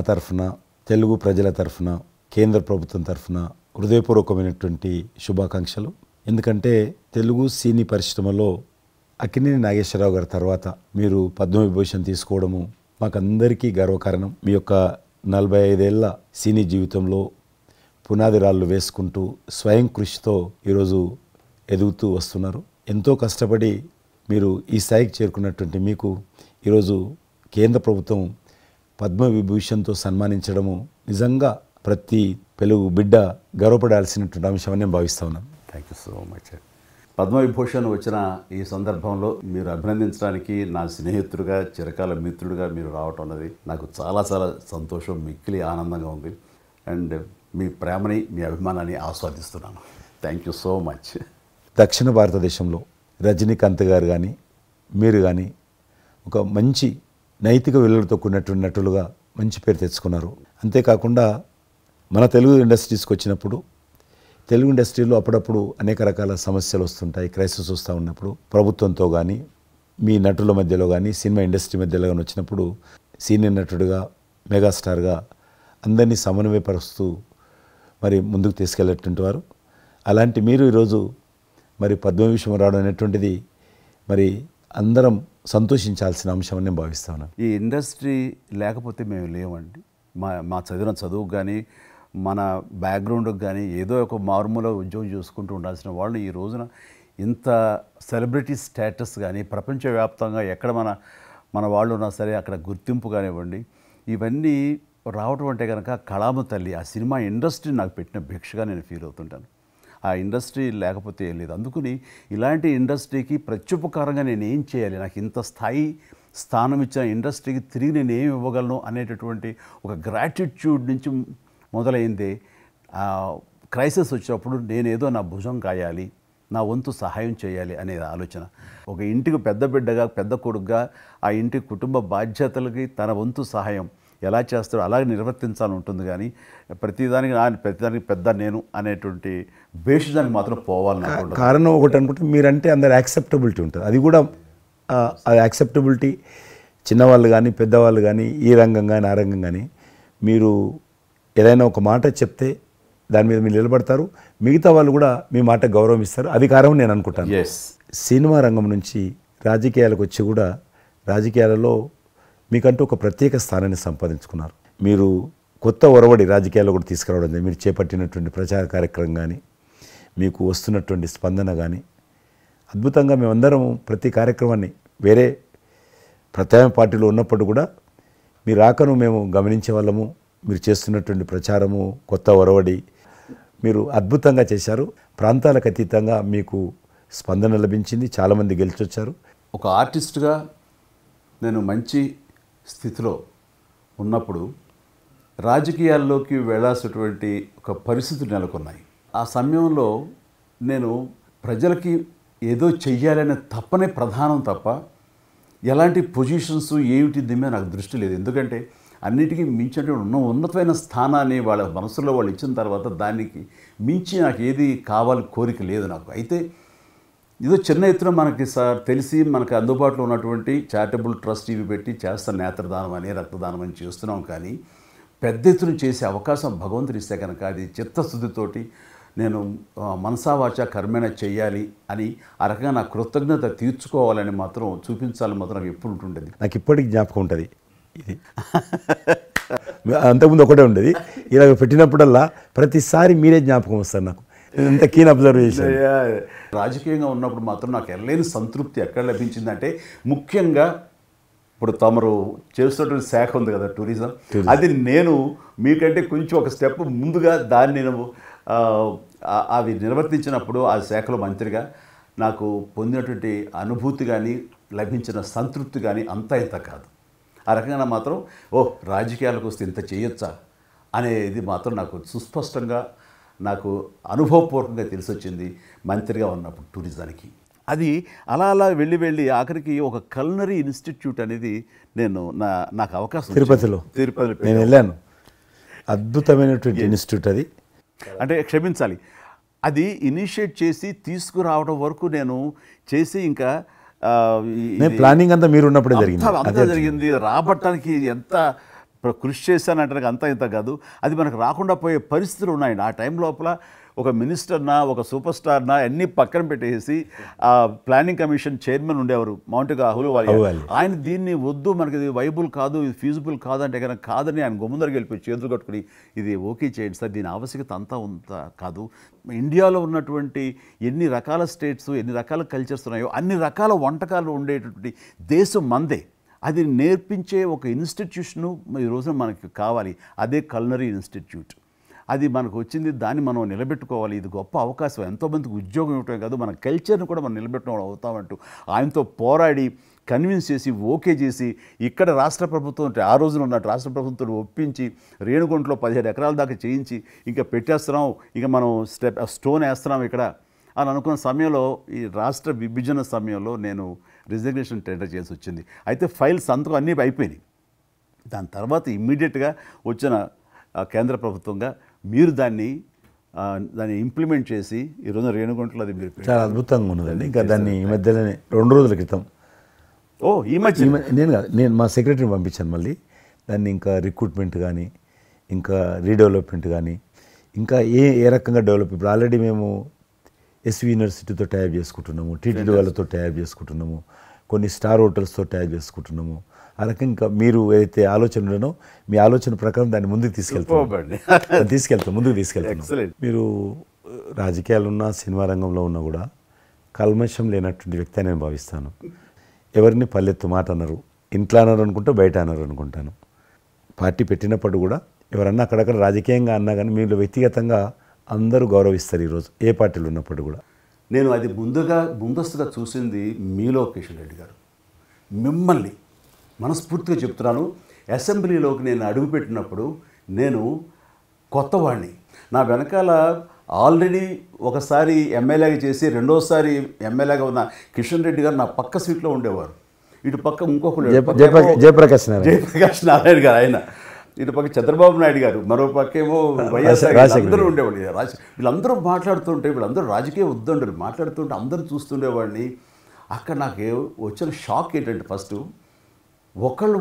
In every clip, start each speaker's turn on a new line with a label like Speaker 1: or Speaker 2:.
Speaker 1: తరఫున తెలుగు ప్రజల తరఫున కేంద్ర ప్రభుత్వం తరఫున హృదయపూర్వకమైనటువంటి శుభాకాంక్షలు. ఎందుకంటే తెలుగు సినీ పరిశ్రమలో అక్కినేని నాగేశ్వరరావు గారి తర్వాత మీరు పద్మవిభూషణ్ తీసుకోవడము మాకందరికీ గర్వకారణం. మీ యొక్క 45 ఏళ్ల సినీ జీవితంలో పునాది రాళ్ళు వేసుకుంటూ స్వయం కృషితో ఈరోజు ఎదుగుతూ వస్తున్నారు. ఎంతో కష్టపడి మీరు ఈ స్థాయికి చేరుకున్నటువంటి మీకు ఈరోజు కేంద్ర ప్రభుత్వం పద్మవిభూషణ్తో సన్మానించడము నిజంగా ప్రతి తెలుగు బిడ్డ గర్వపడాల్సినటువంటి అంశమని నేను భావిస్తా ఉన్నాను.
Speaker 2: Thank you so much. Padma Vibhushan వచ్చిన ఈ సందర్భంలో మీరు అభినందించడానికి నా స్నేహితుడిగా చిరకాల మిత్రుడిగా మీరు రావటం అన్నది నాకు చాలా చాలా సంతోషం, మిక్కిలి ఆనందంగా ఉంది. అండ్ మీ ప్రేమని మీ అభిమానాన్ని ఆస్వాదిస్తున్నాను. Thank you so much.
Speaker 1: దక్షిణ భారతదేశంలో రజనీకాంత్ గారు కానీ మీరు కానీ ఒక మంచి నైతిక విలువలతో కూడినటువంటి నటులుగా మంచి పేరు తెచ్చుకున్నారు. అంతేకాకుండా మన తెలుగు ఇండస్ట్రీస్కి వచ్చినప్పుడు తెలుగు ఇండస్ట్రీలో అప్పుడప్పుడు అనేక రకాల సమస్యలు వస్తుంటాయి, క్రైసిస్ వస్తూ ఉన్నప్పుడు ప్రభుత్వంతో కానీ మీ నటుల మధ్యలో కానీ సినిమా ఇండస్ట్రీ మధ్యలో కానీ వచ్చినప్పుడు సీనియర్ నటుడుగా మెగాస్టార్గా అందరినీ సమన్వయపరుస్తూ మరి ముందుకు తీసుకెళ్ళేటువంటి వారు. అలాంటి మీరు ఈరోజు మరి పద్మవిభూషణ్ రావడం అనేటువంటిది మరి అందరం సంతోషించాల్సిన అంశం అని నేను భావిస్తా ఉన్నాను.
Speaker 2: ఈ ఇండస్ట్రీ లేకపోతే మేము లేవండి. మా చదివిన చదువుకు కానీ మన బ్యాక్గ్రౌండ్కి కానీ ఏదో ఒక మారుమూల ఉద్యోగం చూసుకుంటూ ఉండాల్సిన వాళ్ళు ఈ రోజున ఇంత సెలబ్రిటీ స్టేటస్ కానీ ప్రపంచవ్యాప్తంగా ఎక్కడ మన వాళ్ళు ఉన్నా సరే అక్కడ గుర్తింపు కానివ్వండి, ఇవన్నీ రావటం అంటే కనుక కళామ తల్లి ఆ సినిమా ఇండస్ట్రీ నాకు పెట్టిన భిక్షగా నేను ఫీల్ అవుతుంటాను. ఆ ఇండస్ట్రీ లేకపోతే ఏం లేదు. అందుకని ఇలాంటి ఇండస్ట్రీకి ప్రత్యుపకారంగా నేను ఏం చేయాలి, నాకు ఇంత స్థానం ఇచ్చిన ఇండస్ట్రీకి తిరిగి నేను ఏమి ఇవ్వగలను అనేటటువంటి ఒక గ్రాటిట్యూడ్ నుంచి మొదలైంది. క్రైసిస్ వచ్చినప్పుడు నేనేదో నా భుజం కాయాలి, నా వంతు సహాయం చేయాలి అనే ఆలోచన. ఒక ఇంటికి పెద్ద బిడ్డగా పెద్ద కొడుకుగా ఆ ఇంటి కుటుంబ బాధ్యతలకి తన వంతు సహాయం ఎలా చేస్తాడో అలాగే నిర్వర్తించాలని ఉంటుంది. కానీ ప్రతిదానికి పెద్ద నేను అనేటువంటి బేషిజానికి మాత్రం పోవాలని
Speaker 1: కారణం ఒకటి అనుకుంటే మీరంటే అందరు యాక్సెప్టబిలిటీ ఉంటుంది. అది కూడా అది యాక్సెప్టబిలిటీ చిన్నవాళ్ళు కానీ పెద్దవాళ్ళు కానీ ఈ రంగం కానీ ఆ రంగం కానీ మీరు ఏదైనా ఒక మాట చెప్తే దాని మీద మీరు నిలబడతారు, మిగతా వాళ్ళు కూడా మీ మాట గౌరవం ఇస్తారు. అది కారణం నేను అనుకుంటాను. సినిమా రంగం నుంచి రాజకీయాలకు వచ్చి కూడా రాజకీయాలలో మీకంటూ ఒక ప్రత్యేక స్థానాన్ని సంపాదించుకున్నారు. మీరు కొత్త ఒరవడి రాజకీయాల్లో కూడా తీసుకురావడం, మీరు చేపట్టినటువంటి ప్రచార కార్యక్రమం కానీ మీకు వస్తున్నటువంటి స్పందన కానీ అద్భుతంగా మేమందరం ప్రతి కార్యక్రమాన్ని వేరే ప్రత్యామ్నాయ పార్టీలో ఉన్నప్పుడు కూడా మీ రాకను మేము గమనించే వాళ్ళము. మీరు చేస్తున్నటువంటి ప్రచారము కొత్త ఒరవడి మీరు అద్భుతంగా చేశారు. ప్రాంతాలకు అతీతంగా మీకు స్పందన లభించింది, చాలామంది గెలిచొచ్చారు.
Speaker 2: ఒక ఆర్టిస్ట్గా నేను మంచి స్థితిలో ఉన్నప్పుడు రాజకీయాల్లోకి వెళ్ళాల్సినటువంటి ఒక పరిస్థితులు నెలకొన్నాయి. ఆ సమయంలో నేను ప్రజలకి ఏదో చెయ్యాలనే తప్పనే ప్రధానం తప్ప ఎలాంటి పొజిషన్స్ ఏమిటి దీని నాకు దృష్టి లేదు. ఎందుకంటే అన్నిటికీ మించి ఉన్నతమైన స్థానాన్ని వాళ్ళ మనసులో వాళ్ళు ఇచ్చిన తర్వాత దానికి మించి నాకు ఏది కావాలి కోరిక లేదు నాకు. అయితే ఏదో చిన్న ఎత్తున మనకి తెలిసి మనకు అందుబాటులో ఉన్నటువంటి చారిటబుల్ ట్రస్ట్ ఇవి పెట్టి చేస్తాను, నేత్రదానం అని రక్తదానం అని చేస్తున్నాం. కానీ పెద్ద ఎత్తున చేసే అవకాశం భగవంతుడు ఇస్తే కనుక అది చిత్తశుద్ధితోటి నేను మనసావాచ కర్మేణ చెయ్యాలి అని ఆ రకంగా నా కృతజ్ఞత తీర్చుకోవాలని మాత్రం చూపించాలని మాత్రం నాకు ఎప్పుడు ఉంటుండేది.
Speaker 1: నాకు ఇప్పటికి జ్ఞాపకం ఉంటుంది. ఇది అంతకుముందు ఒకటే ఉండేది, ఇలా పెట్టినప్పుడల్లా ప్రతిసారి మీరే జ్ఞాపకం వస్తారు నాకు. ఎంత కీన్ అబ్జర్వేషన్.
Speaker 2: రాజకీయంగా ఉన్నప్పుడు మాత్రం నాకు ఎనలేని సంతృప్తి ఎక్కడ లభించిందంటే ముఖ్యంగా ఇప్పుడు తమరు చేస్తున్నటువంటి శాఖ ఉంది కదా టూరిజం, అది నేను మీకంటే కొంచెం ఒక స్టెప్ ముందుగా దాన్ని నేను అవి నిర్వర్తించినప్పుడు ఆ శాఖలో మంత్రిగా నాకు పొందినటువంటి అనుభూతి కానీ లభించిన సంతృప్తి కానీ అంతా ఇంత కాదు. ఆ రకంగా మాత్రం రాజకీయాలకు వస్తే ఇంత చేయొచ్చా అనేది మాత్రం నాకు సుస్పష్టంగా నాకు అనుభవపూర్వకంగా తెలిసొచ్చింది మంత్రిగా ఉన్నప్పుడు టూరిజానికి. అది అలా అలా వెళ్ళి ఆఖరికి ఒక కల్నరీ ఇన్స్టిట్యూట్ అనేది నాకు అవకాశం
Speaker 1: తిరుపతిలో నేను వెళ్ళాను. అద్భుతమైనటువంటి ఇన్స్టిట్యూట్ అది.
Speaker 2: అంటే క్షమించాలి, అది ఇనిషియేట్ చేసి తీసుకురావడం వరకు నేను చేసి ఇంకా
Speaker 1: ప్లానింగ్ అంతా మీరు ఉన్నప్పుడే
Speaker 2: జరిగింది. రాబట్టడానికి ఎంత ఇప్పుడు కృషి చేశానంటే అంత ఇంత కాదు, అది మనకు రాకుండా పోయే పరిస్థితులు ఉన్నాయండి. ఆ టైం లోపల ఒక మినిస్టర్నా, ఒక సూపర్ స్టార్నా అన్నీ పక్కన పెట్టేసి ఆ ప్లానింగ్ కమిషన్ చైర్మన్ ఉండేవారు మౌంటిగా అహ్లూవాలియా. ఆయన దీన్ని వద్దు, మనకి ఇది వైబుల్ కాదు, ఇది ఫీజిబుల్ కాదంటే కనుక కాదని ఆయన గుమ్మందరికి వెళ్ళిపోయి చేతులు కట్టుకుని ఇది ఓకే చేయండి సార్, దీని ఆవశ్యకత అంతా కాదు. ఇండియాలో ఉన్నటువంటి ఎన్ని రకాల స్టేట్స్, ఎన్ని రకాల కల్చర్స్ ఉన్నాయో అన్ని రకాల వంటకాలు ఉండేటటువంటి దేశం మందే. అది నేర్పించే ఒక ఇన్స్టిట్యూషను ఈ రోజున మనకి కావాలి, అదే కల్నరీ ఇన్స్టిట్యూట్. అది మనకు వచ్చింది, దాన్ని మనం నిలబెట్టుకోవాలి. ఇది గొప్ప అవకాశం, ఎంతోమందికి ఉద్యోగం ఇవ్వటమే కాదు, మన కల్చర్ని కూడా మనం నిలబెట్టుకోవడం అవుతామంటూ ఆయనతో పోరాడి కన్విన్స్ చేసి ఓకే చేసి ఇక్కడ రాష్ట్ర ప్రభుత్వం ఆ రోజున ఉన్నట్టు రాష్ట్ర ప్రభుత్వం ఒప్పించి రేణుగుంటలో 17 ఎకరాల దాకా చేయించి ఇంకా పెట్టేస్తున్నాం, ఇంకా మనం స్టోన్ వేస్తున్నాం ఇక్కడ అని అనుకున్న సమయంలో ఈ రాష్ట్ర విభజన సమయంలో నేను రిజిగ్నేషన్ టెండర్ చేసి వచ్చింది. అయితే ఫైల్ సంతకం అన్నీ అయిపోయినాయి. దాని తర్వాత ఇమ్మీడియట్గా వచ్చిన కేంద్ర ప్రభుత్వంగా మీరు దాన్ని ఇంప్లిమెంట్ చేసి ఈరోజు రేణుగుంటలో అది మీరు
Speaker 1: చాలా అద్భుతంగా ఉన్నదండి. ఇంకా దాన్ని ఈ మధ్యలోనే 2 రోజుల క్రితం
Speaker 2: ఈ మధ్య
Speaker 1: నేను మా సెక్రటరీని పంపించాను. మళ్ళీ దాన్ని ఇంకా రిక్రూట్మెంట్ కానీ, ఇంకా రీడెవలప్మెంట్ కానీ, ఇంకా ఏ రకంగా డెవలప్. ఇప్పుడు ఆల్రెడీ మేము ఎస్వి యూనివర్సిటీతో టైప్ చేసుకుంటున్నాము, టీటీడీ వాళ్ళతో టైప్ చేసుకుంటున్నాము, కొన్ని స్టార్ హోటల్స్తో టైప్ చేసుకుంటున్నాము. ఆ రకంగా ఇంకా మీరు ఏదైతే ఆలోచన ఉండనో మీ ఆలోచన ప్రకారం దాన్ని ముందుకు ముందుకు తీసుకెళ్తాం. మీరు రాజకీయాలు ఉన్నా, సినిమా రంగంలో ఉన్నా కూడా కల్మషం లేనటువంటి వ్యక్తి అని నేను భావిస్తాను. ఎవరిని పల్లెత్తు మాట అన్నారు, ఇంట్లో అన్నారు అనుకుంటే బయట అన్నారు అనుకుంటాను. పార్టీ పెట్టినప్పుడు కూడా ఎవరన్నా అక్కడక్కడ రాజకీయంగా అన్నా కానీ మీరు వ్యక్తిగతంగా అందరూ గౌరవిస్తారు ఈరోజు ఏ పార్టీలు ఉన్నప్పుడు కూడా.
Speaker 2: నేను అది ముందస్తుగా చూసింది మీలో కిషన్ రెడ్డి గారు. మిమ్మల్ని మనస్ఫూర్తిగా చెప్తున్నాను, అసెంబ్లీలోకి నేను అడుగుపెట్టినప్పుడు నేను కొత్తవాడిని. నా వెనకాల ఆల్రెడీ ఒకసారి ఎమ్మెల్యేగా చేసి రెండోసారి ఎమ్మెల్యేగా ఉన్న కిషన్ రెడ్డి గారు నా పక్క సీట్లో ఉండేవారు. ఇటు పక్క ఇంకొకరు
Speaker 1: జయప్రకాష్
Speaker 2: నారాయణ గారు, ఆయన ఇటు పక్క చంద్రబాబు నాయుడు గారు, మరో పక్కేమో వైఎస్ఆర్ అందరూ ఉండేవాళ్ళు. వీళ్ళందరూ మాట్లాడుతుంటే, వీళ్ళందరూ రాజకీయ ఉద్దండులు మాట్లాడుతుంటే అందరూ చూస్తుండేవాడిని. అక్కడ నాకు వచ్చిన షాక్ ఏంటంటే, ఫస్ట్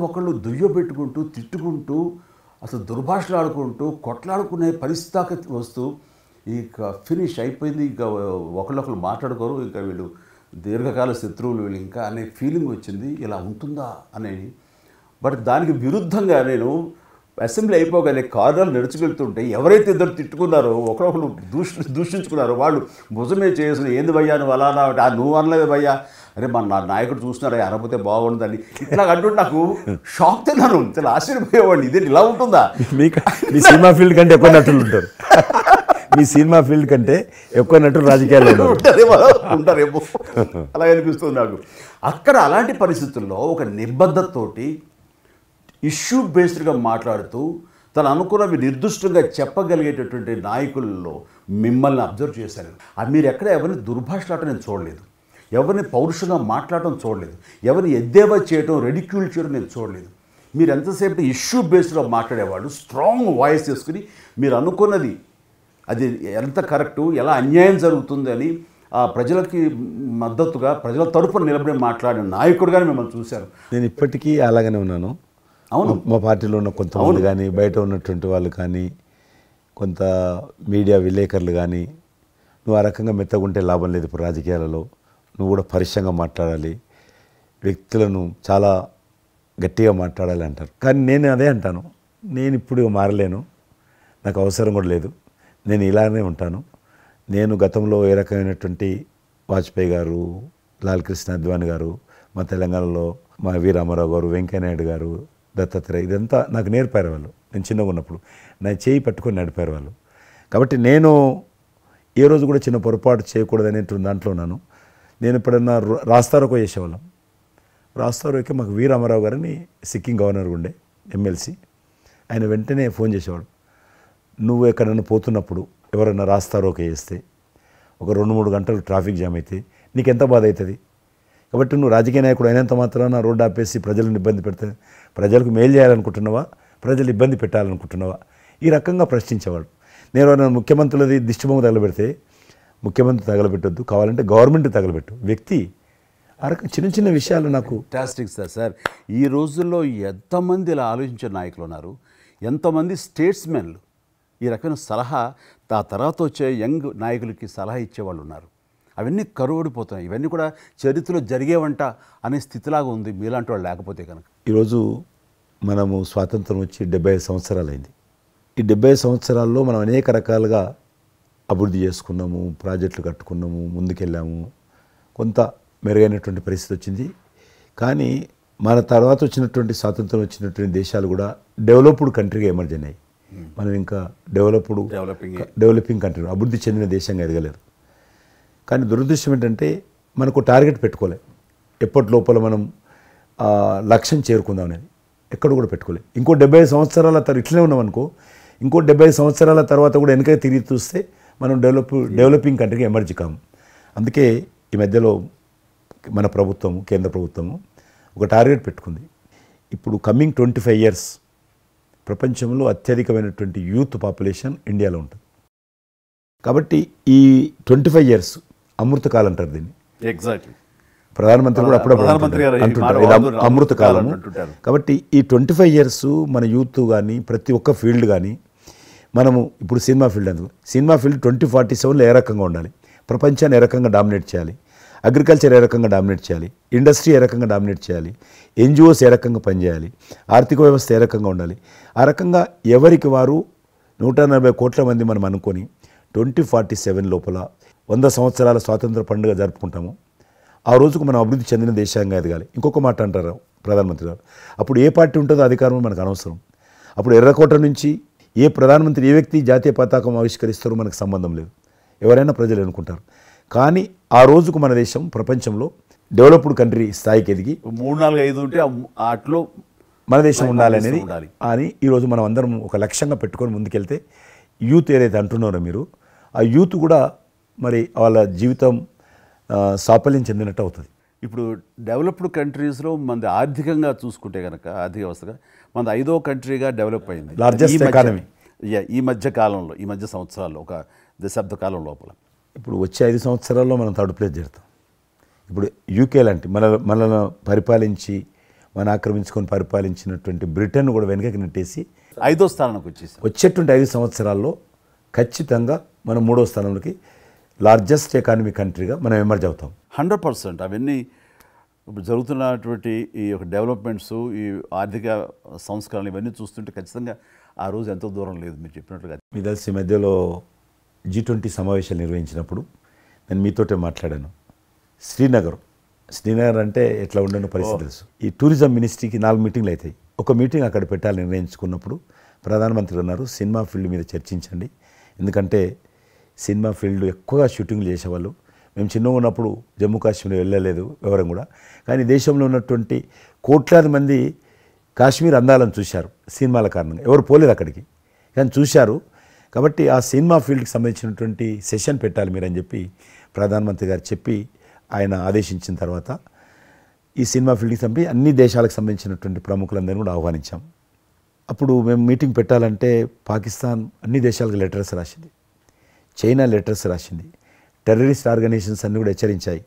Speaker 2: ఒకళ్ళు దుయ్యబెట్టుకుంటూ తిట్టుకుంటూ అసలు దుర్భాషలు ఆడుకుంటూ కొట్లాడుకునే పరిస్థితి వస్తూ ఇక ఫినిష్ అయిపోయింది, ఇంకా ఒకళ్ళొకళ్ళు మాట్లాడుకోరు, ఇంకా వీళ్ళు దీర్ఘకాల శత్రువులు వీళ్ళు ఇంకా అనే ఫీలింగ్ వచ్చింది. ఇలా ఉంటుందా అనేది. బట్ దానికి విరుద్ధంగా నేను అసెంబ్లీ అయిపోగానే కారులో నడుచుకెళ్తుంటే ఎవరైతే ఇద్దరు తిట్టుకున్నారో, ఒకరొకరు దూషించుకున్నారో వాళ్ళు భుజమే చేసిన ఏంది భయ్యా నువ్వు అలా నువ్వు అనలేదు భయ్యా, అరే నా నాయకుడు చూస్తున్నారా అనకపోతే బాగుంటుందని ఇట్లా అంటుంటే నాకు షాక్ తిన్నాను. చాలా ఆశ్చర్యపోయేవాడిని, ఇదేంటి ఇలా ఉంటుందా.
Speaker 1: మీ సినిమా ఫీల్డ్ కంటే ఎక్కువ నటులు ఉంటారు, మీ సినిమా ఫీల్డ్ కంటే ఎక్కువ నటులు రాజకీయాల్లో
Speaker 2: ఉంటారేమో అలా అనిపిస్తుంది నాకు. అక్కడ అలాంటి పరిస్థితుల్లో ఒక నిబద్ధతతోటి ఇష్యూ బేస్డ్గా మాట్లాడుతూ తను అనుకున్నవి నిర్దిష్టంగా చెప్పగలిగేటటువంటి నాయకుల్లో మిమ్మల్ని అబ్జర్వ్ చేశాను. మీరు ఎక్కడ ఎవరిని దుర్భాషలాటం నేను చూడలేదు, ఎవరిని పౌరుషంగా మాట్లాడటం చూడలేదు, ఎవరిని ఎద్దేవా చేయటం రెడిక్యూల్ చేయడం నేను చూడలేదు. మీరు ఎంతసేపు ఇష్యూ బేస్డ్గా మాట్లాడేవాళ్ళు, స్ట్రాంగ్ వాయిస్ చేసుకుని మీరు అనుకున్నది అది ఎంత కరెక్టు, ఎలా అన్యాయం జరుగుతుంది అని ఆ ప్రజలకి మద్దతుగా ప్రజల తరపున నిలబడి మాట్లాడిన నాయకుడుగానే మిమ్మల్ని చూశాను.
Speaker 1: నేను ఇప్పటికీ అలాగనే ఉన్నాను.
Speaker 2: అవును,
Speaker 1: మా పార్టీలో ఉన్న కొంతమంది కానీ, బయట ఉన్నటువంటి వాళ్ళు కానీ, కొంత మీడియా విలేకరులు కానీ, నువ్వు ఆ రకంగా మెత్తగుంటే లాభం లేదు, ఇప్పుడు రాజకీయాలలో నువ్వు కూడా పరుషంగా మాట్లాడాలి, వ్యక్తులను చాలా గట్టిగా మాట్లాడాలి అంటారు. కానీ నేను అదే అంటాను, నేను ఇప్పుడు మారలేను, నాకు అవసరం కూడా లేదు, నేను ఇలానే ఉంటాను. నేను గతంలో ఏ రకమైనటువంటి వాజ్పేయి గారు, లాల్ కృష్ణ అద్వానీ గారు, మా తెలంగాణలో మా వి రామారావు గారు, వెంకయ్యనాయుడు గారు, దత్తాత్రేయ, ఇదంతా నాకు నేర్పారు వాళ్ళు. నేను చిన్నగా ఉన్నప్పుడు నా చేయి పట్టుకొని నడిపారు వాళ్ళు. కాబట్టి నేను ఏ రోజు కూడా చిన్న పొరపాటు చేయకూడదనేటువంటి దాంట్లో ఉన్నాను. నేను ఎప్పుడన్నా రాస్తారోకో చేసేవాళ్ళం. రాస్తారోకే మాకు వి రామారావు గారిని సిక్కిం గవర్నర్ ఉండే ఎమ్మెల్సీ, ఆయన వెంటనే ఫోన్ చేసేవాడు. నువ్వు ఎక్కడన్నా పోతున్నప్పుడు ఎవరన్నా రాస్తారోకే చేస్తే ఒక 2-3 గంటలు ట్రాఫిక్ జామ్ అయితే నీకెంత బాధ అవుతుంది. కాబట్టి నువ్వు రాజకీయ నాయకుడు అయినంత మాత్రాన రోడ్డు ఆపేసి ప్రజలను ఇబ్బంది పెడితే ప్రజలకు మేలు చేయాలనుకుంటున్నావా, ప్రజలు ఇబ్బంది పెట్టాలనుకుంటున్నావా, ఈ రకంగా ప్రశ్నించేవాడు. నేను ముఖ్యమంత్రులది దిష్టిబొమ్మ తగలబెడితే ముఖ్యమంత్రి తగలబెట్టొద్దు, కావాలంటే గవర్నమెంట్ తగలబెట్టు, వ్యక్తి ఆ రకం చిన్న చిన్న విషయాలు నాకు
Speaker 2: ఫ్యాంటాస్టిక్ సార్. ఈ రోజుల్లో ఎంతమంది ఇలా ఆలోచించే నాయకులు ఉన్నారు, ఎంతమంది స్టేట్స్మెన్లు ఈ రకమైన సలహా ఆ తర్వాత వచ్చే యంగ్ నాయకులకి సలహా ఇచ్చేవాళ్ళు ఉన్నారు. అవన్నీ కరువడిపోతున్నాయి. ఇవన్నీ కూడా చరిత్రలో జరిగేవంట అనే స్థితిలాగా ఉంది మీలాంటి వాళ్ళు లేకపోతే కనుక.
Speaker 1: ఈరోజు మనము స్వాతంత్రం వచ్చి 75 సంవత్సరాలైంది. ఈ 75 సంవత్సరాల్లో మనం అనేక రకాలుగా అభివృద్ధి చేసుకున్నాము, ప్రాజెక్టులు కట్టుకున్నాము, ముందుకెళ్ళాము, కొంత మెరుగైనటువంటి పరిస్థితి వచ్చింది. కానీ మన తర్వాత వచ్చినటువంటి స్వాతంత్రం వచ్చినటువంటి దేశాలు కూడా డెవలప్డ్ కంట్రీగా ఎమర్జ్ అయినాయి. మనం ఇంకా డెవలపింగ్ కంట్రీ, అభివృద్ధి చెందిన దేశంగా ఎదగలేదు. కానీ దురదృష్టం ఏంటంటే మనకు టార్గెట్ పెట్టుకోలే. ఎప్పటి లోపల మనం లక్ష్యం చేరుకుందాం అనేది ఎక్కడ కూడా పెట్టుకోలేదు. ఇంకో 75 సంవత్సరాల తర్వాత ఇట్లనే ఉన్నాం అనుకో, ఇంకో 75 సంవత్సరాల తర్వాత కూడా వెనక తిరిగి చూస్తే మనం డెవలపింగ్ కంట్రీగా ఎమర్జ్ కాము. అందుకే ఈ మధ్యలో మన ప్రభుత్వము, కేంద్ర ప్రభుత్వము ఒక టార్గెట్ పెట్టుకుంది. ఇప్పుడు కమింగ్ 25 ఇయర్స్ ప్రపంచంలో అత్యధికమైనటువంటి యూత్ పాపులేషన్ ఇండియాలో ఉంటుంది. కాబట్టి ఈ 25 ఇయర్స్ అమృతకాలం అంటారు దీన్ని.
Speaker 2: ఎగ్జాక్ట్లీ.
Speaker 1: ప్రధానమంత్రి కూడా అప్పుడప్పుడు అంటుంటారు ఇది అమృతకాలం. కాబట్టి ఈ 25 ఇయర్స్ మన యూత్ కానీ ప్రతి ఒక్క ఫీల్డ్ కానీ మనము ఇప్పుడు సినిమా ఫీల్డ్ అందుకు సినిమా ఫీల్డ్ 2047లో ఏ రకంగా ఉండాలి, ప్రపంచాన్ని ఏ రకంగా డామినేట్ చేయాలి, అగ్రికల్చర్ ఏ రకంగా డామినేట్ చేయాలి, ఇండస్ట్రీ ఏ రకంగా డామినేట్ చేయాలి, ఎన్జిఓస్ ఏ రకంగా పనిచేయాలి, ఆర్థిక వ్యవస్థ ఏ రకంగా ఉండాలి, ఆ రకంగా ఎవరికి వారు 140 కోట్ల మంది మనం అనుకొని 2047 లోపల 100 సంవత్సరాల స్వాతంత్ర పండుగ జరుపుకుంటాము. ఆ రోజుకు మనం అభివృద్ధి చెందిన దేశంగా ఎదగాలి. ఇంకొక మాట అంటారు ప్రధానమంత్రి గారు, అప్పుడు ఏ పార్టీ ఉంటుందో అధికారం మనకు అనవసరం. అప్పుడు ఎర్రకోట నుంచి ఏ ప్రధానమంత్రి ఏ వ్యక్తి జాతీయ పతాకం ఆవిష్కరిస్తారో మనకు సంబంధం లేదు, ఎవరైనా ప్రజలు అనుకుంటారు. కానీ ఆ రోజుకు మన దేశం ప్రపంచంలో డెవలప్డ్ కంట్రీ స్థాయికి ఎదిగి
Speaker 2: 3, 4, 5 ఉంటే అట్లో
Speaker 1: మన దేశం ఉండాలి అనేది అని ఈరోజు మనం అందరం ఒక లక్ష్యంగా పెట్టుకొని ముందుకెళ్తే యూత్ ఏదైతే అంటున్నారో మీరు, ఆ యూత్ కూడా మరి వాళ్ళ జీవితం సాఫల్యం చెందినట్టు అవుతుంది.
Speaker 2: ఇప్పుడు డెవలప్డ్ కంట్రీస్లో మనది ఆర్థికంగా చూసుకుంటే కనుక ఆర్థిక వ్యవస్థగా మనది 5వ కంట్రీగా డెవలప్ అయింది.
Speaker 1: లార్జెస్ట్ ఎకానమీ
Speaker 2: ఈ మధ్య కాలంలో, ఈ మధ్య సంవత్సరాల్లో, ఒక దశాబ్ద కాలం లోపల.
Speaker 1: ఇప్పుడు వచ్చే 5 సంవత్సరాల్లో మనం థర్డ్ ప్లేస్ చేరుతాం. ఇప్పుడు యూకే లాంటి మనల్ని పరిపాలించి మన ఆక్రమించుకొని పరిపాలించినటువంటి బ్రిటన్ కూడా వెనకకి నెట్టేసి
Speaker 2: 5వ స్థానానికి వచ్చేసి
Speaker 1: వచ్చేటువంటి 5 సంవత్సరాల్లో ఖచ్చితంగా మనం 3వ స్థానంలోకి లార్జెస్ట్ ఎకానమీ కంట్రీగా మనం ఎమర్జ్ అవుతాం.
Speaker 2: 100%. అవన్నీ ఇప్పుడు జరుగుతున్నటువంటి ఈ యొక్క డెవలప్మెంట్స్, ఈ ఆర్థిక సంస్కరణలు ఇవన్నీ చూస్తుంటే ఖచ్చితంగా ఆ రోజు ఎంతో దూరం లేదు మీరు చెప్పినట్లుగా.
Speaker 1: మీ తెలిసి మధ్యలో G20 సమావేశాలు నిర్వహించినప్పుడు నేను మీతోటే మాట్లాడాను. శ్రీనగర్ అంటే ఎట్లా ఉండని పరిస్థితి తెలుసు. ఈ టూరిజం మినిస్ట్రీకి 4 మీటింగ్లు అవుతాయి. ఒక మీటింగ్ అక్కడ పెట్టాలని నిర్ణయించుకున్నప్పుడు ప్రధానమంత్రి అన్నారు, సినిమా ఫీల్డ్ మీద చర్చించండి. ఎందుకంటే సినిమా ఫీల్డ్ ఎక్కువగా షూటింగ్లు చేసేవాళ్ళు. మేము చిన్నగా ఉన్నప్పుడు జమ్మూ కాశ్మీర్ వెళ్ళలేదు ఎవరం కూడా. కానీ దేశంలో ఉన్నటువంటి కోట్లాది మంది కాశ్మీర్ అందాలను చూశారు సినిమాల కారణంగా. ఎవరు పోలేదు అక్కడికి, కానీ చూశారు. కాబట్టి ఆ సినిమా ఫీల్డ్కి సంబంధించినటువంటి సెషన్ పెట్టాలి మీరని చెప్పి ప్రధానమంత్రి గారు చెప్పి ఆయన ఆదేశించిన తర్వాత ఈ సినిమా ఫీల్డ్కి సంబంధించి అన్ని దేశాలకు సంబంధించినటువంటి ప్రముఖులందరినీ కూడా ఆహ్వానించాం. అప్పుడు మేము మీటింగ్ పెట్టాలంటే పాకిస్తాన్ అన్ని దేశాలకు లెటర్స్ రాసింది, చైనా లెటర్స్ రాసింది, టెర్రరిస్ట్ ఆర్గనైజేషన్స్ అన్నీ కూడా హెచ్చరించాయి.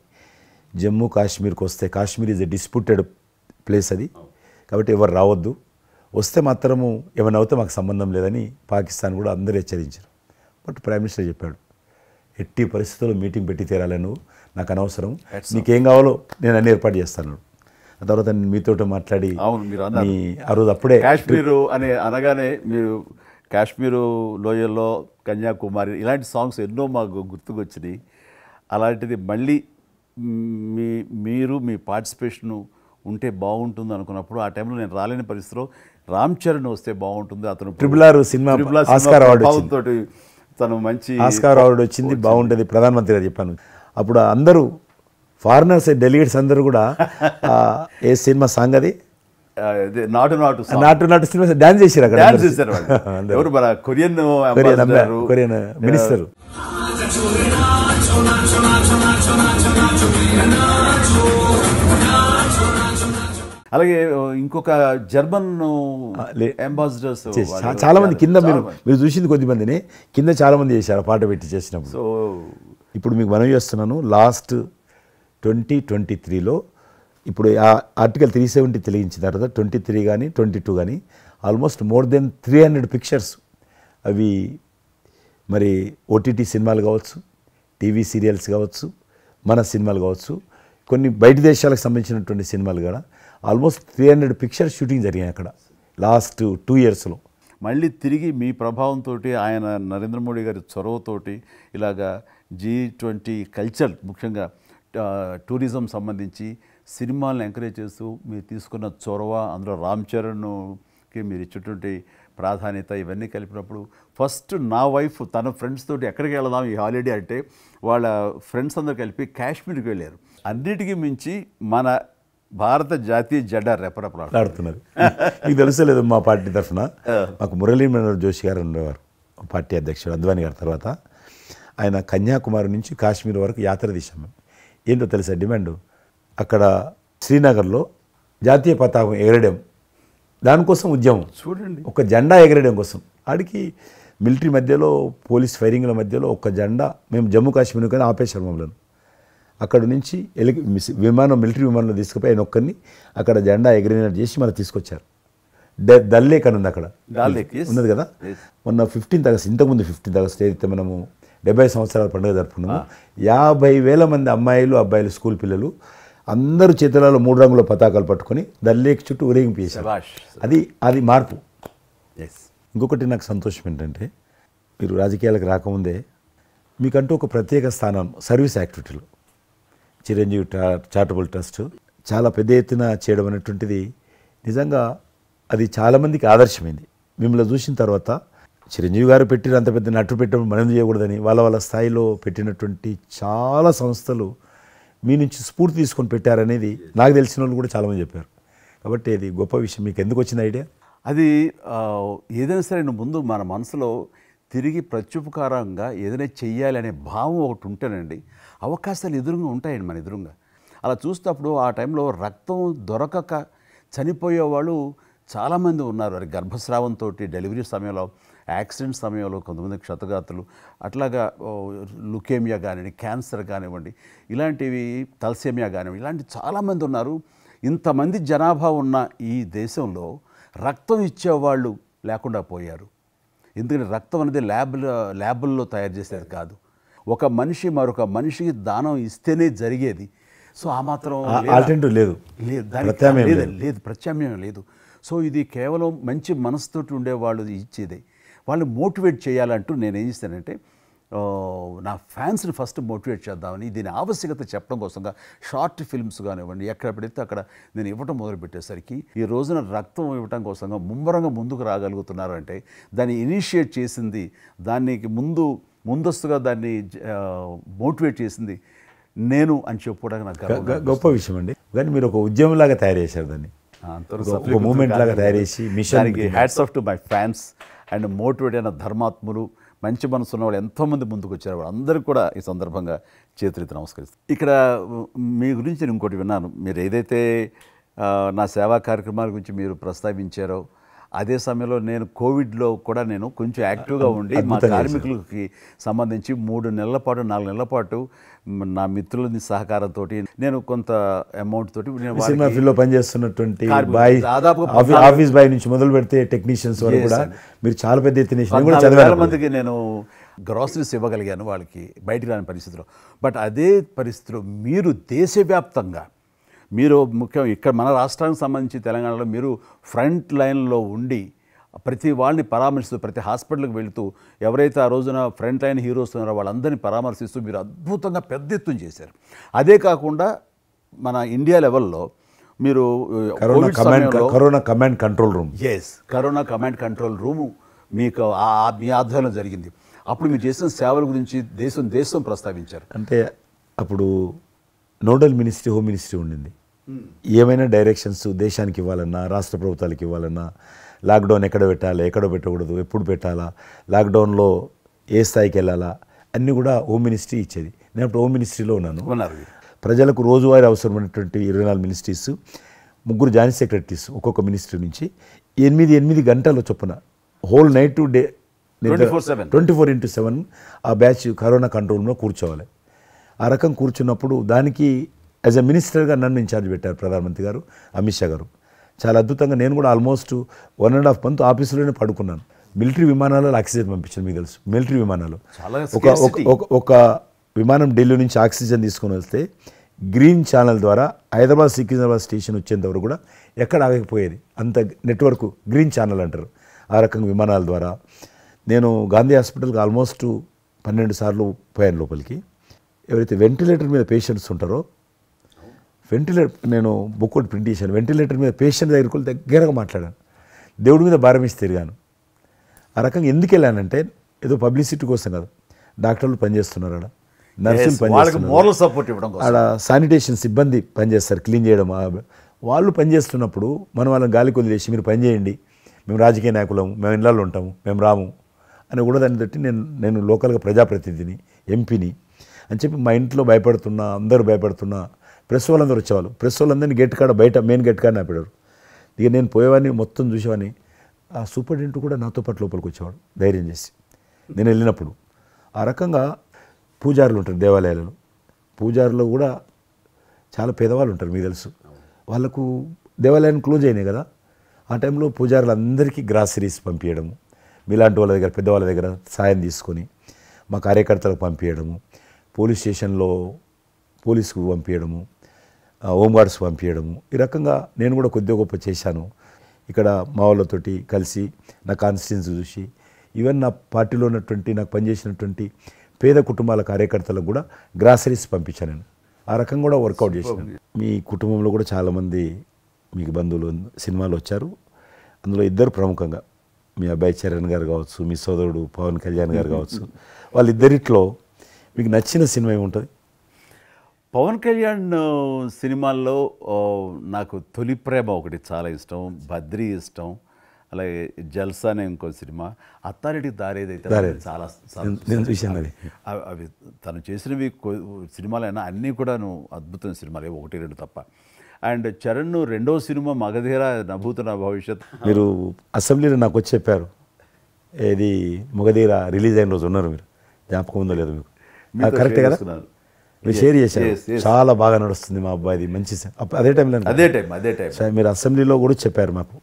Speaker 1: జమ్మూ కాశ్మీర్కి వస్తే Kashmir is a disputed place అది, కాబట్టి ఎవరు రావద్దు, వస్తే మాత్రము ఏమైనా అవుతే మాకు సంబంధం లేదని పాకిస్తాన్ కూడా అందరూ హెచ్చరించారు. బట్ ప్రైమ్ మినిస్టర్ చెప్పాడు, ఎట్టి పరిస్థితుల్లో మీటింగ్ పెట్టి తీరాలి, నువ్వు నాకు అనవసరం, నీకేం కావాలో నేను అన్ని ఏర్పాటు చేస్తాను. ఆ తర్వాత నేను మీతో మాట్లాడి ఆ రోజు అప్పుడే
Speaker 2: కాశ్మీరు అనగానే మీరు కాశ్మీరు లోయల్లో కన్యాకుమారి ఇలాంటి సాంగ్స్ ఎన్నో మాకు గుర్తుకొచ్చినాయి. అలాంటిది మళ్ళీ మీరు మీ పార్టిసిపేషను ఉంటే బాగుంటుంది అనుకున్నప్పుడు ఆ టైంలో నేను రాలేని పరిస్థితిలో రామ్ చరణ్ వస్తే బాగుంటుంది, అతను
Speaker 1: RRR సినిమా ఆస్కార్ అవార్డు
Speaker 2: తోటి తను మంచి
Speaker 1: ఆస్కార్ అవార్డు వచ్చింది, బాగుంటుంది ప్రధానమంత్రి గారు చెప్పాను. అప్పుడు అందరూ ఫారినర్స్ డెలిగేట్స్ అందరూ కూడా ఏ సినిమా సాంగ్ అది
Speaker 2: నాటు
Speaker 1: సినిమా డాన్స్ చేశారు అక్కడ.
Speaker 2: ఎవరు మన కొరియన్
Speaker 1: మినిస్టర్.
Speaker 2: అలాగే ఇంకొక జర్మన్ అంబాసిడర్స్
Speaker 1: చాలా మంది కింద మీరు చూసింది కొద్ది మందిని, కింద చాలా మంది చేశారు పాట పెట్టి చేసినప్పుడు.
Speaker 2: సో
Speaker 1: ఇప్పుడు మీకు మనవి చేస్తున్నాను, లాస్ట్ 2023లో ఇప్పుడు ఆ ఆర్టికల్ 370 తెలిగించిన తర్వాత 23 కానీ 22 కానీ ఆల్మోస్ట్ మోర్ దెన్ 300 పిక్చర్స్ అవి మరి ఓటీటీ సినిమాలు కావచ్చు, టీవీ సీరియల్స్ కావచ్చు, మన సినిమాలు కావచ్చు, కొన్ని బయట దేశాలకు సంబంధించినటువంటి సినిమాలు కూడా ఆల్మోస్ట్ 300 పిక్చర్స్ షూటింగ్ జరిగాయి అక్కడ లాస్ట్ 2 ఇయర్స్లో.
Speaker 2: మళ్ళీ తిరిగి మీ ప్రభావంతో ఆయన నరేంద్ర మోడీ గారి చొరవతోటి ఇలాగా G20 కల్చర్ ముఖ్యంగా టూరిజం సంబంధించి సినిమాలను ఎంకరేజ్ చేస్తూ మీరు తీసుకున్న చొరవ, అందులో రామ్ చరణ్కి మీరు ఇచ్చేటువంటి ప్రాధాన్యత ఇవన్నీ కలిపినప్పుడు ఫస్ట్ నా వైఫ్ తన ఫ్రెండ్స్ తోటి ఎక్కడికి వెళదాం ఈ హాలిడే అంటే వాళ్ళ ఫ్రెండ్స్ అందరూ కలిపి కాశ్మీర్కి వెళ్ళారు. అన్నిటికీ మించి మన భారత జాతీయ జెండా
Speaker 1: రెపరెపలాడుతున్నది. మీకు తెలుసలేదు, మా పార్టీ తరఫున మాకు మురళీ మనోహర్ జోషి గారు ఉండేవారు, పార్టీ అధ్యక్షుడు అద్వానీ గారి తర్వాత. ఆయన కన్యాకుమారి నుంచి కాశ్మీర్ వరకు యాత్ర తీసాం. ఏంటో తెలుసా డిమాండ్? అక్కడ శ్రీనగర్లో జాతీయ పతాకం ఎగరడం, దానికోసం ఉద్యమం.
Speaker 2: చూడండి,
Speaker 1: ఒక జెండా ఎగరడం కోసం. ఆడికి మిలిటరీ మధ్యలో, పోలీస్ ఫైరింగ్ల మధ్యలో ఒక జెండా మేము జమ్మూ కాశ్మీర్ కానీ ఆపేశారు మమ్మల్ని. అక్కడ నుంచి మిలిటరీ విమానంలో తీసుకుపోయి ఆయన ఒక్కరిని అక్కడ జెండా ఎగిరినట్టు చేసి మనం తీసుకొచ్చారు. దల్ లేక్ అని ఉంది అక్కడ, ఉన్నది కదా. మొన్న 15th ఆగస్ట్, ఇంతకుముందు 15th ఆగస్ట్ ఏదైతే మనము 70 సంవత్సరాల పండుగ జరుపుకున్నాము, 50,000 మంది అమ్మాయిలు అబ్బాయిలు స్కూల్ పిల్లలు అందరూ చేతులలో 3 రంగుల పతాకాలు పట్టుకొని దల్ లేక్ చుట్టూ ఊరేగింపు చేశారు. అది మార్పు. ఇంకొకటి నాకు సంతోషం ఏంటంటే, మీరు రాజకీయాలకు రాకముందే మీకంటూ ఒక ప్రత్యేక స్థానం సర్వీస్ యాక్టివిటీలు చిరంజీవి చారిటబుల్ ట్రస్ట్ చాలా పెద్ద ఎత్తున చేయడం అనేటువంటిది నిజంగా అది చాలామందికి ఆదర్శమైంది. మిమ్మల్ని చూసిన తర్వాత చిరంజీవి గారు పెట్టిన అంత పెద్ద నటు పెట్టడం మనం చేయకూడదని వాళ్ళ స్థాయిలో పెట్టినటువంటి చాలా సంస్థలు మీ నుంచి స్ఫూర్తి తీసుకొని పెట్టారనేది నాకు తెలిసిన వాళ్ళు కూడా చాలామంది చెప్పారు. కాబట్టి అది గొప్ప విషయం. మీకు ఎందుకు వచ్చిన ఐడియా?
Speaker 2: అది ఏదైనా సరే ముందు మన మనసులో తిరిగి ప్రత్యుపకారంగా ఏదైనా చెయ్యాలి అనే భావం ఒకటి ఉంటేనండి అవకాశాలు ఎదురుగా ఉంటాయండి మన ఎదురుగా. అలా చూసేటప్పుడు ఆ టైంలో రక్తం దొరకక చనిపోయే వాళ్ళు చాలామంది ఉన్నారు. వారి గర్భస్రావంతో, డెలివరీ సమయంలో, యాక్సిడెంట్ సమయంలో కొంతమంది క్షతగాతులు, అట్లాగా లుకేమియా కానివ్వండి, క్యాన్సర్ కానివ్వండి, ఇలాంటివి తలసేమియా కానివ్వండి, ఇలాంటి చాలామంది ఉన్నారు. ఇంతమంది జనాభా ఉన్న ఈ దేశంలో రక్తం ఇచ్చేవాళ్ళు లేకుండా పోయారు. ఎందుకంటే రక్తం అనేది ల్యాబుల్లో తయారు చేసేది కాదు, ఒక మనిషి మరొక మనిషికి దానం ఇస్తేనే జరిగేది. సో ఆ మాత్రం
Speaker 1: లేదు,
Speaker 2: ప్రత్యామ్నాయం లేదు. సో ఇది కేవలం మంచి మనసుతోటి ఉండేవాళ్ళు ఇచ్చేదే. వాళ్ళని మోటివేట్ చేయాలంటూ నేను ఏం చేస్తానంటే, నా ఫ్యాన్స్ని ఫస్ట్ మోటివేట్ చేద్దామని దీని ఆవశ్యకత చెప్పడం కోసంగా షార్ట్ ఫిల్మ్స్ కానివ్వండి, ఎక్కడ పెడితే అక్కడ నేను ఇవ్వటం మొదలుపెట్టేసరికి ఈ రోజున రక్తం ఇవ్వటం కోసంగా ముమ్మరంగా ముందుకు రాగలుగుతున్నారంటే దాన్ని ఇనిషియేట్ చేసింది, దానికి ముందస్తుగా దాన్ని మోటివేట్ చేసింది నేను అని చెప్పుకోవడానికి నాకు
Speaker 1: గొప్ప విషయం అండి. కానీ మీరు ఒక ఉద్యమంలాగా తయారు చేశారు దాన్ని, ఒక మూమెంట్ లాగా తయారు చేసి మిషన్కి
Speaker 2: hats off to my fans and motivate అయిన ధర్మాత్ములు, మంచి మనసు ఉన్న వాళ్ళు ఎంతోమంది ముందుకు వచ్చారు. వాళ్ళందరికీ కూడా ఈ సందర్భంగా చేతులెత్తి నమస్కరిస్తాను. ఇక్కడ మీ గురించి నేను ఇంకోటి విన్నాను. మీరు ఏదైతే నా సేవా కార్యక్రమాల గురించి మీరు ప్రస్తావించారో అదే సమయంలో నేను కోవిడ్లో కూడా నేను కొంచెం యాక్టివ్గా ఉండి మా కార్మికులకి సంబంధించి 3 నెలల పాటు 4 నెలల పాటు నా మిత్రుల సహకారంతో నేను కొంత అమౌంట్ తోటి
Speaker 1: సినిమా ఫీల్డ్లో పనిచేస్తున్నటువంటి దాదాపు ఆఫీస్ బాయ్ నుంచి మొదలు పెడితే టెక్నీషియన్స్ వరకు కూడా మీరు చాలా పెద్ద ఎత్తున
Speaker 2: 40,000 మందికి నేను గ్రాసరీస్ ఇవ్వగలిగాను వాళ్ళకి బయటికి రాని పరిస్థితిలో. బట్ అదే పరిస్థితిలో మీరు దేశవ్యాప్తంగా మీరు ముఖ్యం ఇక్కడ మన రాష్ట్రానికి సంబంధించి తెలంగాణలో మీరు ఫ్రంట్ లైన్లో ఉండి ప్రతి వాళ్ళని పరామర్శిస్తూ, ప్రతి హాస్పిటల్కి వెళుతూ ఎవరైతే ఆ రోజున ఫ్రంట్ లైన్ హీరోస్ ఉన్నారో వాళ్ళందరినీ పరామర్శిస్తూ మీరు అద్భుతంగా పెద్ద ఎత్తున చేశారు. అదే కాకుండా మన ఇండియా లెవెల్లో మీరు
Speaker 1: corona command control room,
Speaker 2: corona command control room మీకు మీ ఆధ్వర్యంలో జరిగింది. అప్పుడు మీరు చేసిన సేవల గురించి దేశం ప్రస్తావించారు.
Speaker 1: అంటే అప్పుడు నోడల్ మినిస్ట్రీ, హోమ్ మినిస్ట్రీ ఉండింది. ఏమైనా డైరెక్షన్స్ దేశానికి ఇవ్వాలన్నా, రాష్ట్ర ప్రభుత్వాలకు ఇవ్వాలన్నా, లాక్డౌన్ ఎక్కడ పెట్టాలి, ఎక్కడ పెట్టకూడదు, ఎప్పుడు పెట్టాలా, లాక్డౌన్లో ఏ స్థాయికి వెళ్ళాలా అన్నీ కూడా హోమ్ మినిస్ట్రీ ఇచ్చేది. నేను అప్పుడు హోమ్ మినిస్ట్రీలో ఉన్నాను. ప్రజలకు రోజువారీ అవసరమైనటువంటి 24 మినిస్ట్రీస్, 3 జాయింట్ సెక్రటరీస్ ఒక్కొక్క మినిస్ట్రీ నుంచి 8 గంటల చొప్పున హోల్ నైట్ టు డే 24/7 ఆ బ్యాచ్ కరోనా కంట్రోల్ రూమ్లో కూర్చోవాలి. ఆ రకం కూర్చున్నప్పుడు దానికి యాజ్ ఎ మినిస్టర్గా నన్ను ఇన్ఛార్జ్ పెట్టారు ప్రధానమంత్రి గారు, అమిత్ షా గారు. చాలా అద్భుతంగా నేను కూడా ఆల్మోస్ట్ 1.5 మంత్ ఆఫీసులోనే పడుకున్నాను. మిలిటరీ విమానాలలో ఆక్సిజన్ పంపించాను, మీకు తెలుసు. మిలిటరీ విమానాలు
Speaker 2: చాలా
Speaker 1: ఒక విమానం ఢిల్లీ నుంచి ఆక్సిజన్ తీసుకొని వస్తే గ్రీన్ ఛానల్ ద్వారా హైదరాబాద్ సికింద్రాబాద్ స్టేషన్ వచ్చేంత వరకు కూడా ఎక్కడ ఆగకపోయేది. అంత నెట్వర్క్ గ్రీన్ ఛానల్ అంటారు. ఆ రకంగా విమానాల ద్వారా నేను గాంధీ హాస్పిటల్కి ఆల్మోస్ట్ 12 సార్లు పోయాను లోపలికి. ఎవరైతే వెంటిలేటర్ మీద పేషెంట్స్ ఉంటారో, నేను బుక్ ఒకటి ప్రింట్ చేశాను. వెంటిలేటర్ మీద పేషెంట్ దగ్గరికి దగ్గరగా మాట్లాడాను. దేవుడి మీద భారం ఇచ్చి తిరిగాను. ఆ రకంగా ఎందుకు వెళ్ళానంటే ఏదో పబ్లిసిటీ కోసం కాదు. డాక్టర్లు పనిచేస్తున్నారు, ఆడ నర్సులు పనిచేస్తున్నారు, ఆడ శానిటేషన్ సిబ్బంది పనిచేస్తారు, క్లీన్ చేయడం. వాళ్ళు పనిచేస్తున్నప్పుడు మనం వాళ్ళని గాలికి వదిలేసి మీరు పని చేయండి, మేము రాజకీయ నాయకులము, మేము ఇళ్ళల్లో ఉంటాము, మేము రాము అని కూడా దాన్ని బట్టి నేను లోకల్గా ప్రజాప్రతినిధిని, ఎంపీని అని చెప్పి మా ఇంట్లో భయపడుతున్నా, అందరూ భయపడుతున్నా. ప్రెస్ వాళ్ళందరూ వచ్చేవాళ్ళు. ప్రెస్ వాళ్ళందరినీ గేట్ కాడ, బయట మెయిన్ గేట్ కాడ ఆపాడు. ఇక నేను పోయేవాడిని, మొత్తం చూసేవాడిని. ఆ సూపరింటెండెంట్ కూడా నాతో పాటు లోపలికి వచ్చేవాడు ధైర్యం చేసి నేను వెళ్ళినప్పుడు. ఆ రకంగా పూజారులు ఉంటారు దేవాలయాలలో. పూజారులు కూడా చాలా పేదవాళ్ళు ఉంటారు, మీకు తెలుసు. వాళ్ళకు దేవాలయాన్ని క్లోజ్ అయినాయి కదా. ఆ టైంలో పూజారులు అందరికీ గ్రాసరీస్ పంపించడము, మీలాంటి వాళ్ళ దగ్గర, పెద్దవాళ్ళ దగ్గర సాయం తీసుకొని మా కార్యకర్తలకు పంపించడము, పోలీస్ స్టేషన్లో పోలీసుకు పంపించడము, హోంగార్డ్స్ పంపించడము. ఈ రకంగా నేను కూడా కొద్దిగా గొప్ప చేశాను. ఇక్కడ మా వాళ్ళతోటి కలిసి నా కాన్స్టిట్యున్సీ చూసి ఈవెన్ నా పార్టీలో ఉన్నటువంటి, నాకు పనిచేసినటువంటి పేద కుటుంబాల కార్యకర్తలకు కూడా గ్రాసరీస్ పంపించాను నేను. ఆ రకంగా కూడా వర్కౌట్ చేశాను. మీ కుటుంబంలో కూడా చాలామంది మీకు బంధువులు సినిమాలు వచ్చారు. అందులో ఇద్దరు ప్రముఖంగా, మీ అబ్బాయి చరణ్ గారు కావచ్చు, మీ సోదరుడు పవన్ కళ్యాణ్ గారు కావచ్చు. వాళ్ళిద్దరిట్లో మీకు నచ్చిన సినిమా ఏముంటుంది?
Speaker 2: పవన్ కళ్యాణ్ సినిమాల్లో నాకు తొలి ప్రేమ ఒకటి చాలా ఇష్టం, బద్రీ ఇష్టం, అలాగే జల్సా అనే ఇంకో సినిమా, అత్తారింటికి దారేదైతే చాలా అవి తను చేసినవి సినిమాలైనా అన్నీ కూడాను అద్భుతమైన సినిమాలే, 1-2 తప్ప. అండ్ చరణ్ రెండో సినిమా మగధీర నభూత నా భవిష్యత్.
Speaker 1: మీరు అసెంబ్లీలో నాకు వచ్చి చెప్పారు, ఏది మగధీర రిలీజ్ అయిన రోజు ఉన్నారు మీరు, జ్ఞాపకం ఉందో లేదో మీకు? కరెక్టే కదా, మీరు షేర్ చేశారు. చాలా బాగా నడుస్తుంది మా అబ్బాయిది, మంచి. అదే టైం మీరు అసెంబ్లీలో కూడా చెప్పారు మాకు,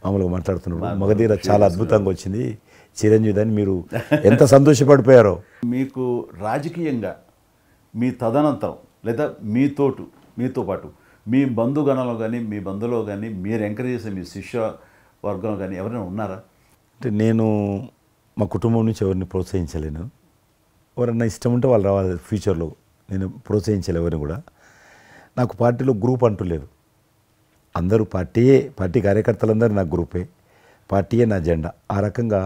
Speaker 1: మామూలుగా మాట్లాడుతున్నారు, మగధీర చాలా అద్భుతంగా వచ్చింది, చిరంజీవి అని. మీరు ఎంత సంతోషపడిపోయారో.
Speaker 2: మీకు రాజకీయంగా మీ తదనంతరం లేదా మీతో పాటు మీ బంధుగణంలో కానీ, మీ బంధువులో కానీ, మీరు ఎంకరేజ్ చేసే మీ శిష్య వర్గంలో కానీ ఎవరైనా ఉన్నారా?
Speaker 1: అంటే నేను మా కుటుంబం నుంచి ఎవరిని ప్రోత్సహించలేను. ఎవరన్నా ఇష్టం ఉంటే వాళ్ళు రావాలి ఫ్యూచర్లో. నేను ప్రోత్సహించలే ఎవరిని కూడా. నాకు పార్టీలో గ్రూప్ అంటూ లేదు. అందరూ పార్టీ కార్యకర్తలందరూ నా గ్రూపే, పార్టీయే నా జెండా. ఆ రకంగా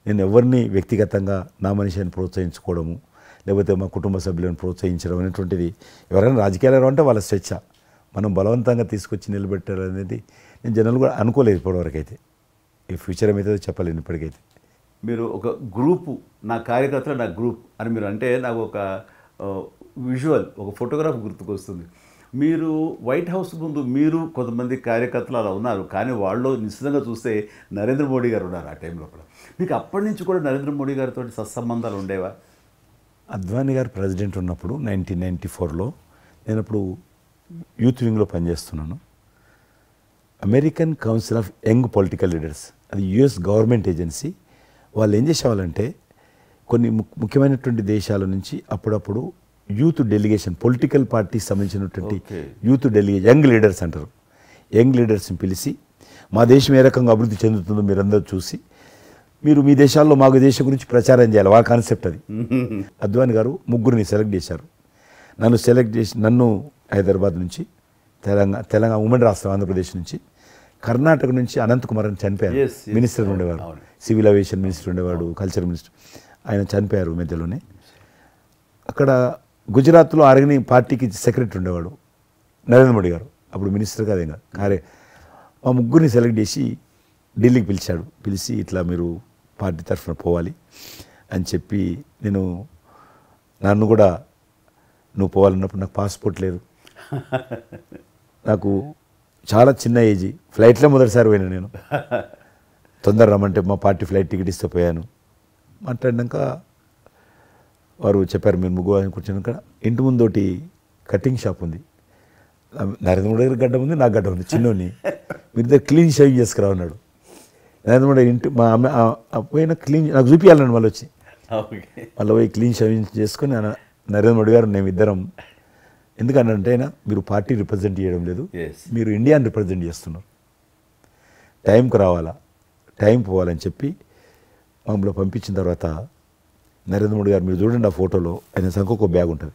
Speaker 1: నేను ఎవరిని వ్యక్తిగతంగా నా మనిషిని ప్రోత్సహించుకోవడము, లేకపోతే మా కుటుంబ సభ్యులను ప్రోత్సహించడం అనేటువంటిది, ఎవరైనా రాజకీయాలు అంటే వాళ్ళ స్వేచ్ఛ, మనం బలవంతంగా తీసుకొచ్చి నిలబెట్టారు అనేది నేను జనాలు కూడా అనుకోలేదు ఇప్పటివరకు. అయితే ఈ ఫ్యూచర్ ఏమైతే చెప్పలేను ఇప్పటికైతే.
Speaker 2: మీరు ఒక గ్రూపు, నా కార్యకర్తలు నా గ్రూప్ అని మీరు అంటే నాకు ఒక విజువల్, ఒక ఫోటోగ్రాఫ్ గుర్తుకొస్తుంది. మీరు వైట్ హౌస్ ముందు మీరు కొంతమంది కార్యకర్తలు అలా ఉన్నారు, కానీ వాళ్ళు నిశ్చితంగా చూస్తే నరేంద్ర మోడీ గారు ఉన్నారు ఆ టైంలో కూడా. మీకు అప్పటి నుంచి కూడా నరేంద్ర మోడీ గారితో సత్సంబంధాలు ఉండేవా?
Speaker 1: అద్వానీ గారు ప్రెసిడెంట్ ఉన్నప్పుడు 1994లో నేను అప్పుడు యూత్ వింగ్లో పనిచేస్తున్నాను. American council of young political leaders, అది యుఎస్ గవర్నమెంట్ ఏజెన్సీ. వాళ్ళు ఏం చేసేవాళ్ళంటే కొన్ని ముఖ్యమైనటువంటి దేశాల నుంచి అప్పుడప్పుడు యూత్ డెలిగేషన్, పొలిటికల్ పార్టీకి సంబంధించినటువంటి యూత్ డెలిగేషన్, యంగ్ లీడర్స్ అంటారు, యంగ్ లీడర్స్ని పిలిచి మా దేశం ఏ రకంగా అభివృద్ధి చెందుతుందో మీరందరూ చూసి మీరు మీ దేశాల్లో మాకు దేశం గురించి ప్రచారం చేయాలి, వాళ్ళ కాన్సెప్ట్ అది. అద్వానీ గారు ముగ్గురిని సెలెక్ట్ చేశారు. నన్ను హైదరాబాద్ నుంచి, తెలంగాణ ఉమ్మడి రాష్ట్రం ఆంధ్రప్రదేశ్ నుంచి, కర్ణాటక నుంచి అనంత్ కుమార్ అని చనిపోయారు, మినిస్టర్ ఉండేవారు, సివిల్ ఏవియేషన్ మినిస్టర్ ఉండేవాడు, కల్చర్ మినిస్టర్. ఆయన చనిపోయారు మధ్యలోనే. అక్కడ గుజరాత్లో ఆర్గని పార్టీకి సెక్రటరీ ఉండేవాడు నరేంద్ర మోడీ గారు, అప్పుడు మినిస్టర్ కాదు ఇంకా మా ముగ్గురిని సెలెక్ట్ చేసి ఢిల్లీకి పిలిచాడు. పిలిచి ఇట్లా మీరు పార్టీ తరఫున పోవాలి అని చెప్పి, నన్ను కూడా నువ్వు పోవాలన్నప్పుడు నాకు పాస్పోర్ట్ లేదు, నాకు చాలా చిన్న ఏజీ, ఫ్లైట్లో మొదటిసారి పోయినా నేను. తొందర రమ్మంటే మా పార్టీ ఫ్లైట్ టికెట్ ఇస్తే పోయాను. మాట్లాడినాక వారు చెప్పారు మీరు ముగ్గురు కూర్చున్నాక ఇంటి ముందోటి కటింగ్ షాప్ ఉంది, నరేంద్ర మోడీ గారి గడ్డ ఉంది, నాకు గడ్డ ఉంది, చిన్నోని. మీరు ఇద్దరు క్లీన్ షేవింగ్ చేసుకురా అన్నాడు. నరేంద్ర మోడీ ఇంటి మా అమ్మ పోయిన క్లీన్ నాకు చూపించాలండి మళ్ళీ వచ్చి. మళ్ళీ పోయి క్లీన్ షేవింగ్ చేసుకొని నరేంద్ర మోడీ గారు మేము ఇద్దరం, ఎందుకంటే అయినా మీరు పార్టీ రిప్రజెంట్ చేయడం లేదు, మీరు ఇండియాని రిప్రజెంట్ చేస్తున్నారు, టైంకి రావాలా, టైం పోవాలని చెప్పి మమ్మల్ని పంపించిన తర్వాత నరేంద్ర మోడీ గారు మీరు చూడండి ఆ ఫోటోలో ఆయన సంఖ్య బ్యాగ్ ఉంటుంది.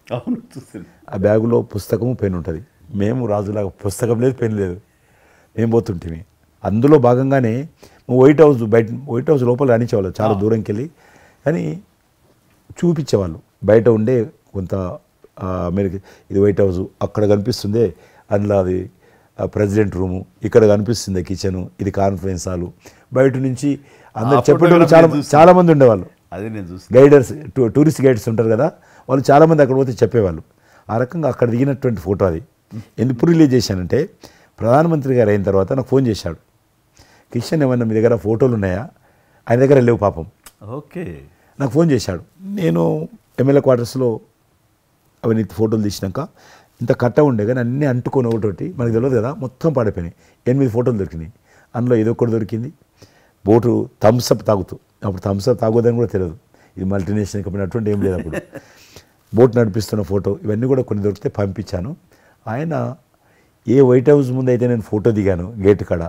Speaker 1: ఆ బ్యాగులో పుస్తకము పెన్ ఉంటుంది. మేము రాజులాగా పుస్తకం లేదు, పెన్ లేదు, మేము పోతుంటే అందులో భాగంగానే వైట్ హౌస్ లోపల రానిచ్చేవాళ్ళు చాలా దూరంకి వెళ్ళి, కానీ చూపించేవాళ్ళు బయట ఉండే కొంత అమెరికా ఇది వైట్ హౌస్ అక్కడ కనిపిస్తుంది, అందులో అది ప్రెసిడెంట్ రూము, ఇక్కడ కనిపిస్తుంది కిచెను, ఇది కాన్ఫరెన్స్ హాలు. బయట నుంచి అందరు చెప్పేటప్పుడు చాలామంది ఉండేవాళ్ళు.
Speaker 2: అదే నేను చూసి
Speaker 1: గైడర్స్ టూరిస్ట్ గైడ్స్ ఉంటారు కదా, వాళ్ళు చాలామంది అక్కడ పోతే చెప్పేవాళ్ళు. ఆ రకంగా అక్కడ దిగినటువంటి ఫోటో అది. ఎందుకు రిలీజ్ చేశానంటే ప్రధానమంత్రి గారు అయిన తర్వాత నాకు ఫోన్ చేశాడు, కిషన్ ఏమన్నా మీ దగ్గర ఫోటోలు ఉన్నాయా? ఆయన దగ్గర లేవు పాపం.
Speaker 2: ఓకే,
Speaker 1: నాకు ఫోన్ చేశాడు. నేను ఎమ్మెల్యే క్వార్టర్స్లో అవన్నీ ఫోటోలు తీసినాక ఇంత కట్ట ఉండే కానీ అన్నీ అంటుకొని ఒకటి మనకు తెలియదు కదా, మొత్తం పాడైపోయినాయి. 8 ఫోటోలు దొరికినాయి. అందులో ఏదో ఒకటి దొరికింది, బోటు థమ్స్అప్ తాగుతూ, అప్పుడు థమ్స్అప్ తాగొద్దని కూడా తెలియదు, ఇది మల్టీనేషనల్ కంపెనీ అటువంటి ఏం లేదు అప్పుడు. బోట్ నడిపిస్తున్న ఫోటో ఇవన్నీ కూడా కొన్ని దొరికితే పంపించాను. ఆయన ఏ వైట్ హౌస్ ముందు అయితే నేను ఫోటో దిగాను గేట్ కాడ,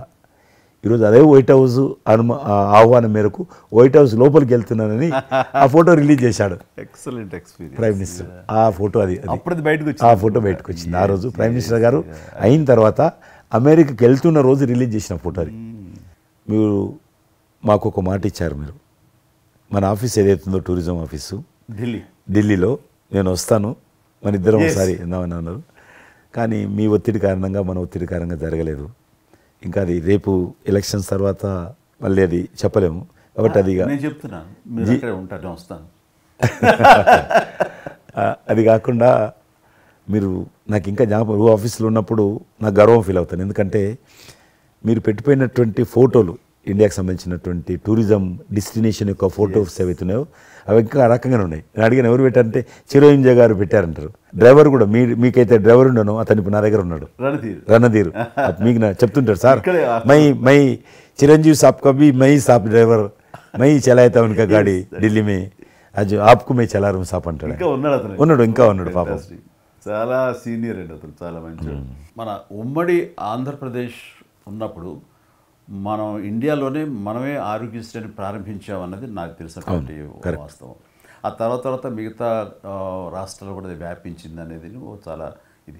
Speaker 1: ఈరోజు అదే వైట్ హౌస్ ఆహ్వానం మేరకు వైట్ హౌస్ లోపలికి వెళ్తున్నానని ఆ ఫోటో రిలీజ్ చేశాడు.
Speaker 2: Excellent experience.
Speaker 1: ప్రైమ్ మినిస్టర్ ఆ ఫోటో
Speaker 2: అప్పుడు బయటకు
Speaker 1: ఆ ఫోటో బయటకు వచ్చింది. ఆ రోజు ప్రైమ్ మినిస్టర్ గారు అయిన తర్వాత అమెరికాకి వెళ్తున్న రోజు రిలీజ్ చేసిన ఫోటో అది. మీరు మాకు ఒక మాట ఇచ్చారు, మీరు మన ఆఫీస్ ఏదైతుందో టూరిజం ఆఫీసు ఢిల్లీలో నేను వస్తాను, మన ఇద్దరం ఒకసారి ఎందామని అన్నారు. కానీ మీ ఒత్తిడి కారణంగా మన ఒత్తిడి కారణంగా జరగలేదు. ఇంకా అది రేపు ఎలక్షన్స్ తర్వాత మళ్ళీ అది చెప్పలేము కాబట్టి అది
Speaker 2: వస్తాను.
Speaker 1: అది కాకుండా మీరు నాకు ఇంకా జ్ఞాపకం, ఆఫీస్లో ఉన్నప్పుడు నాకు గర్వం ఫీల్ అవుతాను. ఎందుకంటే మీరు పెట్టిపోయినటువంటి ఫోటోలు, ఇండియాకి సంబంధించినటువంటి టూరిజం డెస్టినేషన్ యొక్క ఫోటోస్ ఏవైతున్నాయో అవి ఇంకా ఆ రకంగానే ఉన్నాయి. నేను అడిగిన ఎవరు పెట్టారంటే చిరంజీవి గారు పెట్టారంటారు. డ్రైవర్ కూడా మీకైతే డ్రైవర్ ఉండను, అతను ఇప్పుడు నా దగ్గర ఉన్నాడు, రణధీర్. మీకు చెప్తుంటారు సార్ మై చిరంజీవి సాబ్ కా భీ మై సాబ్ డ్రైవర్, మై చలాయితా ఉన్కా గాడి ఢిల్లీ మే, అది ఆప్కు మే చలా రూమ్ సాప్ అంటాడు. ఇంకా ఉన్నాడు పాపం.
Speaker 2: చాలా సీనియర్ అండి అతను, చాలా మంచి. మన ఉమ్మడి ఆంధ్రప్రదేశ్ ఉన్నప్పుడు మనం ఇండియాలోనే మనమే ఆరోగ్యశ్రీని ప్రారంభించామన్నది నాకు తెలిసినటువంటి వాస్తవం. ఆ తర్వాత మిగతా రాష్ట్రాలు కూడా వ్యాపించింది అనేది చాలా ఇది.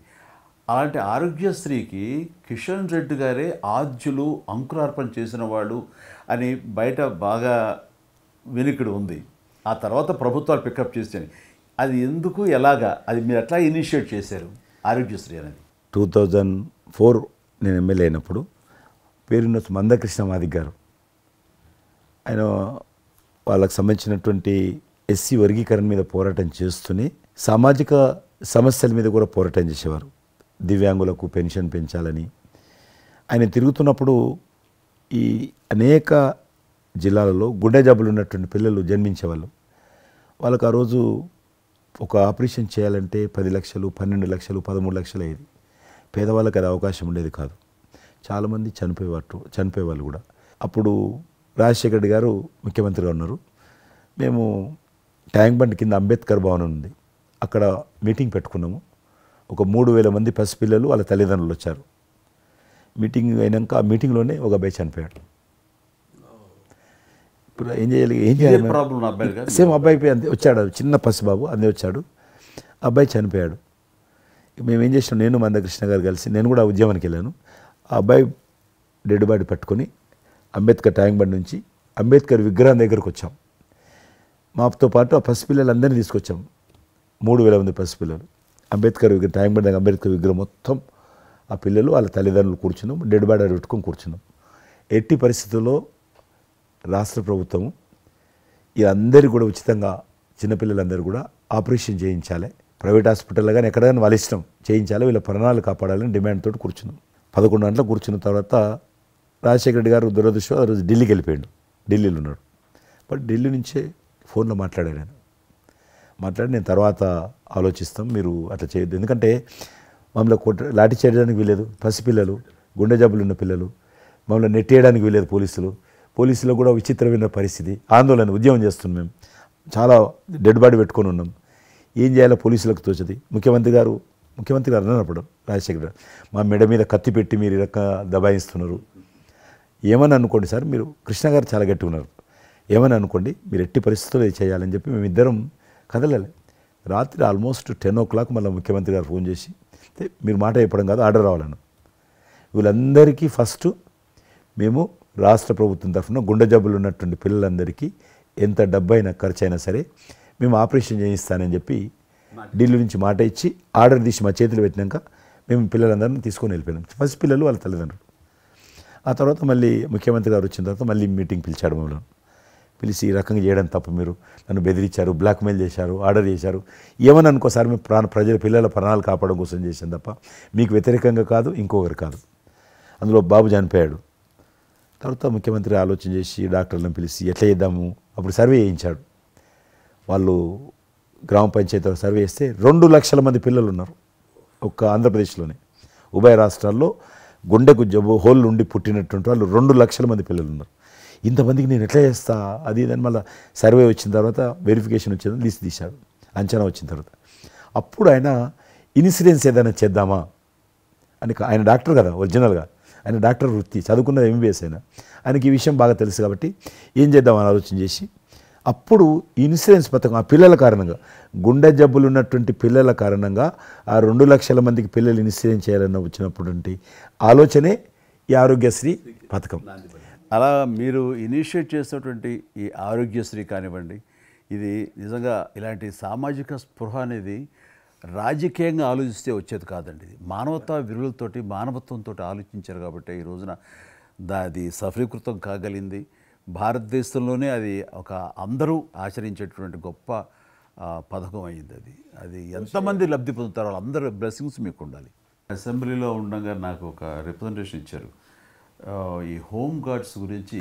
Speaker 2: అలాంటి ఆరోగ్యశ్రీకి కిషన్ రెడ్డి గారే ఆద్యులు, అంకురార్పణ చేసిన వాళ్ళు అని బయట బాగా వెనుకడు ఉంది. ఆ తర్వాత ప్రభుత్వాలు పికప్ చేసాయి. అది ఎందుకు, ఎలాగా, అది మీరు ఎట్లా ఇనిషియేట్ చేశారు ఆరోగ్యశ్రీ అనేది?
Speaker 1: 2004 నేను ఎమ్మెల్యే అయినప్పుడు పేరున్న మందకృష్ణ మాదిక్ గారు, ఆయన వాళ్ళకి సంబంధించినటువంటి ఎస్సీ వర్గీకరణ మీద పోరాటం చేస్తూనే సామాజిక సమస్యల మీద కూడా పోరాటం చేసేవారు. దివ్యాంగులకు పెన్షన్ పెంచాలని ఆయన తిరుగుతున్నప్పుడు ఈ అనేక జిల్లాలలో గుండె జబ్బులు ఉన్నటువంటి పిల్లలు జన్మించేవాళ్ళు. వాళ్ళకు ఆ రోజు ఒక ఆపరేషన్ చేయాలంటే 10 లక్షలు, 12 లక్షలు, 13 లక్షలు అయ్యేది. పేదవాళ్ళకి అది అవకాశం ఉండేది కాదు. చాలామంది చనిపోయేవాళ్ళు కూడా. అప్పుడు రాజశేఖర రెడ్డి గారు ముఖ్యమంత్రిగా ఉన్నారు. మేము ట్యాంక్ బండ్ కింద అంబేద్కర్ భవనం ఉంది, అక్కడ మీటింగ్ పెట్టుకున్నాము. ఒక 3000 మంది పసిపిల్లలు వాళ్ళ తల్లిదండ్రులు వచ్చారు. మీటింగ్ అయినాక ఆ మీటింగ్లోనే ఒక అబ్బాయి చనిపోయాడు. ఇప్పుడు ఏం చేయాలి సేమ్ అబ్బాయి అంతే వచ్చాడు, చిన్న పసిబాబు అందే వచ్చాడు, అబ్బాయి చనిపోయాడు. మేము ఏం చేసినాం, నేను మందకృష్ణ గారు కలిసి, నేను కూడా ఉద్యమానికి వెళ్ళాను. ఆ అబ్బాయి డెడ్ బాడీ పట్టుకొని అంబేద్కర్ ట్యాంక్ బండ్ నుంచి అంబేద్కర్ విగ్రహం దగ్గరకు వచ్చాం. మాతో పాటు ఆ పసిపిల్లలందరినీ తీసుకొచ్చాం, 3000 మంది పసిపిల్లలు. అంబేద్కర్ విగ్రహం ట్యాంక్ బండ్ దగ్గర అంబేద్కర్ విగ్రహం మొత్తం ఆ పిల్లలు వాళ్ళ తల్లిదండ్రులు కూర్చున్నాం, డెడ్ బాడీ పెట్టుకొని కూర్చున్నాం. ఎట్టి పరిస్థితుల్లో రాష్ట్ర ప్రభుత్వం అందరికీ కూడా ఉచితంగా చిన్నపిల్లలందరూ కూడా ఆపరేషన్ చేయించాలి, ప్రైవేట్ హాస్పిటల్లో కానీ ఎక్కడైనా వాళ్ళ ఇష్టం చేయించాలి, వీళ్ళ ప్రాణాలు కాపాడాలని డిమాండ్ తోటి కూర్చున్నాం. 11 గంటలకు కూర్చున్న తర్వాత రాజశేఖర రెడ్డి గారు దురదృష్టం ఆ రోజు ఢిల్లీకి వెళ్ళిపోయాడు, ఢిల్లీలో ఉన్నాడు. బట్ ఢిల్లీ నుంచే ఫోన్లో మాట్లాడాను నేను. మాట్లాడి నేను తర్వాత ఆలోచిస్తాం, మీరు అట్లా చేయొద్దు, ఎందుకంటే మమ్మల్ని లాఠీ చేయడానికి వీలేదు, పసిపిల్లలు, గుండె జబ్బులు ఉన్న పిల్లలు, మమ్మల్ని నెట్టేయడానికి వీలేదు పోలీసులు కూడా విచిత్రమైన పరిస్థితి, ఆందోళన, ఉద్యమం చేస్తున్నాం మేము, చాలా డెడ్ బాడీ పెట్టుకొని ఉన్నాం. ఏం చేయాలో పోలీసులకు తోచది. ముఖ్యమంత్రి గారు అన్నప్పుడు రాజశేఖర్ గారు మా మెడ మీద కత్తి పెట్టి మీరు ఈ రకంగా దబాయిస్తున్నారు, ఏమని అనుకోండి సార్, మీరు కృష్ణ గారు చాలా గట్టిగా ఉన్నారు, ఏమని అనుకోండి, మీరు ఎట్టి పరిస్థితుల్లో ఇది చేయాలని చెప్పి మేమిద్దరం కదలలే. రాత్రి ఆల్మోస్ట్ 10 o'clock మళ్ళీ ముఖ్యమంత్రి గారు ఫోన్ చేసి మీరు మాట చెప్పడం కాదు ఆర్డర్ రావాలను. వీళ్ళందరికీ ఫస్ట్ మేము రాష్ట్ర ప్రభుత్వం తరఫున గుండె జబ్బులు ఉన్నటువంటి పిల్లలందరికీ ఎంత డబ్బు అయినా ఖర్చు అయినా సరే మేము ఆపరేషన్ చేయిస్తానని చెప్పి ఢిల్లీ నుంచి మాట ఇచ్చి ఆర్డర్ తీసి మా చేతులు పెట్టినాక మేము పిల్లలందరినీ తీసుకొని వెళ్ళిపోయినాం. ఫస్ట్ పిల్లలు వాళ్ళ తల్లిదండ్రులు. ఆ తర్వాత మళ్ళీ ముఖ్యమంత్రి గారు వచ్చిన తర్వాత మళ్ళీ మీటింగ్ పిలిచాడు మమ్మల్ని. పిలిచి ఈ రకంగా చేయడం తప్పు, మీరు నన్ను బెదిరించారు, బ్లాక్మెయిల్ చేశారు, ఆర్డర్ చేశారు, ఏమని అనుకోసారి మేము ప్రజల పిల్లల ప్రాణాలు కాపాడడం కోసం చేశాం తప్ప మీకు వ్యతిరేకంగా కాదు, ఇంకొకరు కాదు. అందులో బాబు చనిపోయాడు. తర్వాత ముఖ్యమంత్రి ఆలోచన చేసి డాక్టర్లను పిలిచి ఎట్లా చేద్దాము, అప్పుడు సర్వే చేయించాడు. వాళ్ళు గ్రామ పంచాయతీలో సర్వే చేస్తే 2 లక్షల మంది పిల్లలు ఉన్నారు ఒక్క ఆంధ్రప్రదేశ్లోనే. ఉభయ రాష్ట్రాల్లో గుండెకు జబ్బు హోల్ ఉండి పుట్టినటువంటి వాళ్ళు 2 లక్షల మంది పిల్లలు ఉన్నారు. ఇంతమందికి నేను ఎట్లా చేస్తా అది ఇదని మళ్ళీ సర్వే వచ్చిన తర్వాత వెరిఫికేషన్ వచ్చిన లిస్ట్ తీశాడు, అంచనా వచ్చిన తర్వాత అప్పుడు ఆయన ఇన్సూరెన్స్ ఏదైనా చేద్దామా అని, ఆయన డాక్టర్ కదా ఒరిజినల్గా, ఆయన డాక్టర్ వృత్తి చదువుకున్నది MBBS అయినా, ఆయనకి ఈ విషయం బాగా తెలుసు కాబట్టి ఏం చేద్దామని ఆలోచన చేసి అప్పుడు ఇన్సూరెన్స్ పథకం ఆ పిల్లల కారణంగా, గుండె జబ్బులు ఉన్నటువంటి పిల్లల కారణంగా ఆ 2 లక్షల మందికి పిల్లలు ఇన్సూరెన్స్ చేయాలన్న వచ్చినటువంటి ఆలోచనే ఈ ఆరోగ్యశ్రీ పథకం.
Speaker 2: అలా మీరు ఇనిషియేట్ చేసినటువంటి ఈ ఆరోగ్యశ్రీ కానివ్వండి, ఇది నిజంగా ఇలాంటి సామాజిక స్పృహ అనేది రాజకీయంగా ఆలోచిస్తే వచ్చేది కాదండి. ఇది మానవతా విలువలతోటి మానవత్వంతో ఆలోచించారు కాబట్టి ఈ రోజున అది సఫలీకృతం కాగలిగింది. భారతదేశంలోనే అది ఒక అందరూ ఆచరించేటువంటి గొప్ప పథకం అయింది. అది ఎంతమంది లబ్ధి పొందుతారో వాళ్ళందరూ బ్లెస్సింగ్స్ మీకు ఉండాలి. అసెంబ్లీలో ఉండగా నాకు ఒక రిప్రజెంటేషన్ ఇచ్చారు. ఈ హోమ్ గార్డ్స్ గురించి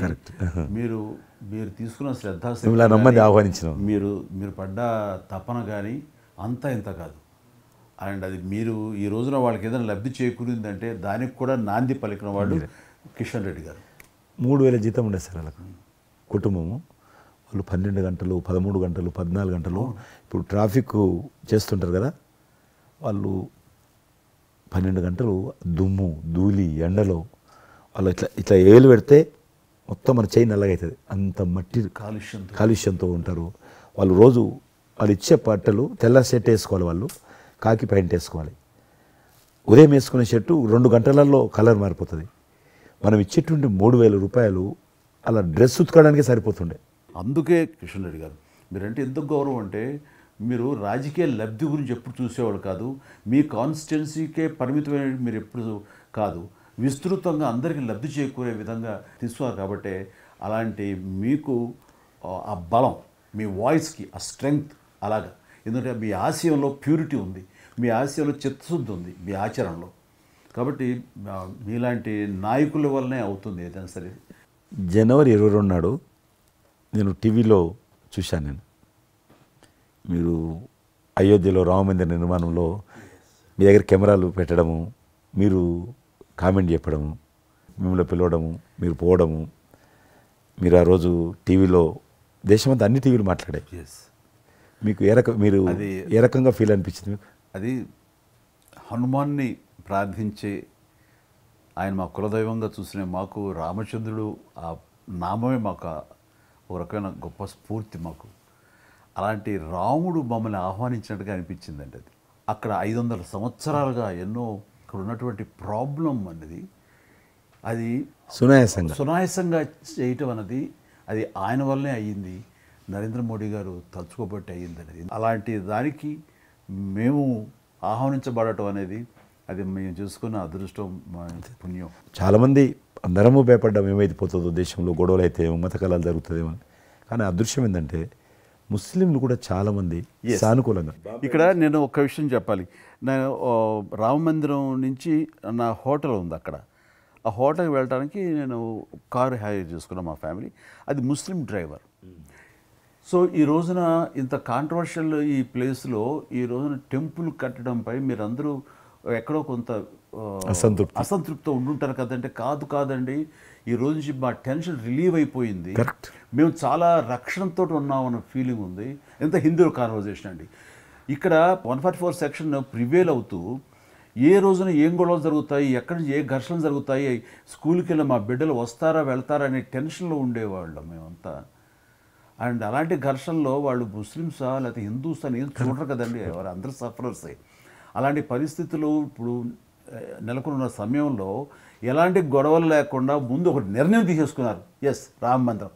Speaker 2: మీరు తీసుకున్న శ్రద్ధ
Speaker 1: ఆహ్వానించిన
Speaker 2: మీరు పడ్డ తపన కానీ అంతా ఇంత కాదు. అండ్ అది మీరు ఈ రోజున వాళ్ళకి ఏదైనా లబ్ధి చేకూరిందంటే దానికి కూడా నాంది పలికిన వాడు కిషన్ రెడ్డి గారు.
Speaker 1: 3,000 జీతం ఉండేది సార్ వాళ్ళకు. కుటుంబము వాళ్ళు 12 గంటలు 13 గంటలు 14 గంటలు ఇప్పుడు ట్రాఫిక్ చేస్తుంటారు కదా, వాళ్ళు 12 గంటలు దుమ్ము ధూళి ఎండలో వాళ్ళు ఇట్లా ఏలు పెడితే మొత్తం మన చేయి నల్లగా అవుతుంది, అంత మట్టి కాలుష్యంతో ఉంటారు వాళ్ళు. రోజు వాళ్ళు ఇచ్చే బట్టలు తెల్ల షర్ట్ వేసుకోవాలి, వాళ్ళు కాకి ప్యాంట్ వేసుకోవాలి. ఉదయం వేసుకునే షర్టు 2 గంటలలో కలర్ మారిపోతుంది. మనం ఇచ్చేటువంటి 3,000 రూపాయలు అలా డ్రెస్ ఉతకడానికే సరిపోతుండే.
Speaker 2: అందుకే కిషన్ రెడ్డి గారు మీరంటే ఎంత గౌరవం అంటే, మీరు రాజకీయ లబ్ధి గురించి ఎప్పుడు చూసేవాళ్ళు కాదు, మీ కాన్స్టిట్యున్సీకే పరిమితమైన మీరు ఎప్పుడు కాదు, విస్తృతంగా అందరికీ లబ్ధి చేకూరే విధంగా తీసుకున్నారు. కాబట్టి అలాంటి మీకు ఆ బలం, మీ వాయిస్కి ఆ స్ట్రెంగ్త్ అలాగా, ఎందుకంటే మీ ఆశయంలో ప్యూరిటీ ఉంది, మీ ఆశయంలో చిత్తశుద్ధి ఉంది మీ ఆచరణలో. కాబట్టి మీలాంటి నాయకుల వల్లనే అవుతుంది ఏదైనా సరే.
Speaker 1: జనవరి 22 నాడు నేను టీవీలో చూశాను, మీరు అయోధ్యలో రామమందిర నిర్మాణంలో మీ దగ్గర కెమెరాలు పెట్టడము, మీరు కామెంట్ చెప్పడము, మిమ్మల్ని పిలవడము, మీరు పోవడము, మీరు ఆ రోజు టీవీలో దేశమంతా అన్ని టీవీలు మాట్లాడాయి. మీకు మీరు ఏ రకంగా ఫీల్ అనిపించింది మీకు?
Speaker 2: అది హనుమాన్ని ప్రార్థించే ఆయన మా కులదైవంగా చూసిన మాకు రామచంద్రుడు ఆ నామమే మాకు ఒక రకమైన గొప్ప స్ఫూర్తి మాకు. అలాంటి రాముడు మమ్మల్ని ఆహ్వానించినట్టుగా అనిపించిందండి. అది అక్కడ 500 సంవత్సరాలుగా ఎన్నో ఇక్కడ ఉన్నటువంటి ప్రాబ్లం అనేది అది సునాయాసంగా చేయటం అన్నది అది ఆయన వల్లనే అయ్యింది, నరేంద్ర మోడీ గారు తలుచుకోబట్టి అయ్యింది అనేది. అలాంటి దానికి మేము ఆహ్వానించబడటం అనేది అది మేము చూసుకున్న అదృష్టం, పుణ్యం.
Speaker 1: చాలామంది అందరము భయపడ్డాం ఏమైపోతుందో దేశంలో, గొడవలు అయితే మత కళాలు జరుగుతుందేమో. కానీ అదృశ్యం ఏంటంటే ముస్లింలు కూడా చాలామంది సానుకూలంగా.
Speaker 2: ఇక్కడ నేను ఒక విషయం చెప్పాలి. నేను రామ మందిరం నుంచి నా హోటల్ ఉంది అక్కడ, ఆ హోటల్కి వెళ్ళడానికి నేను కారు హైర్ చేసుకున్నాను మా ఫ్యామిలీ. అది ముస్లిం డ్రైవర్. సో ఈ రోజున ఇంత కాంట్రవర్షియల్ ఈ ప్లేస్లో ఈ రోజున టెంపుల్ కట్టడంపై మీరందరూ ఎక్కడో కొంత అసంతృప్తితో ఉండుంటారు కదంటే, కాదండి, ఈ రోజు నుంచి మా టెన్షన్ రిలీవ్ అయిపోయింది, మేము చాలా రక్షణతో ఉన్నామన్న ఫీలింగ్ ఉంది. ఎంత హిందూ కాన్వర్జేషన్ అండి. ఇక్కడ 144 సెక్షన్ ప్రివేల్ అవుతూ ఏ రోజున ఏం గొడవలు జరుగుతాయి, ఎక్కడి నుంచి ఏ ఘర్షణలు జరుగుతాయి, స్కూల్కి వెళ్ళి మా బిడ్డలు వస్తారా వెళ్తారా అనే టెన్షన్లో ఉండేవాళ్ళం మేమంతా. అండ్ అలాంటి ఘర్షణలో వాళ్ళు ముస్లిమ్సా లేకపోతే హిందూస్ అని ఏం చూడరు కదండి, ఎవరు అందరూ సఫరర్సే. అలాంటి పరిస్థితులు ఇప్పుడు నెలకొన్న సమయంలో ఎలాంటి గొడవలు లేకుండా ముందు ఒక నిర్ణయం తీసేసుకున్నారు. ఎస్, రామ మందిరం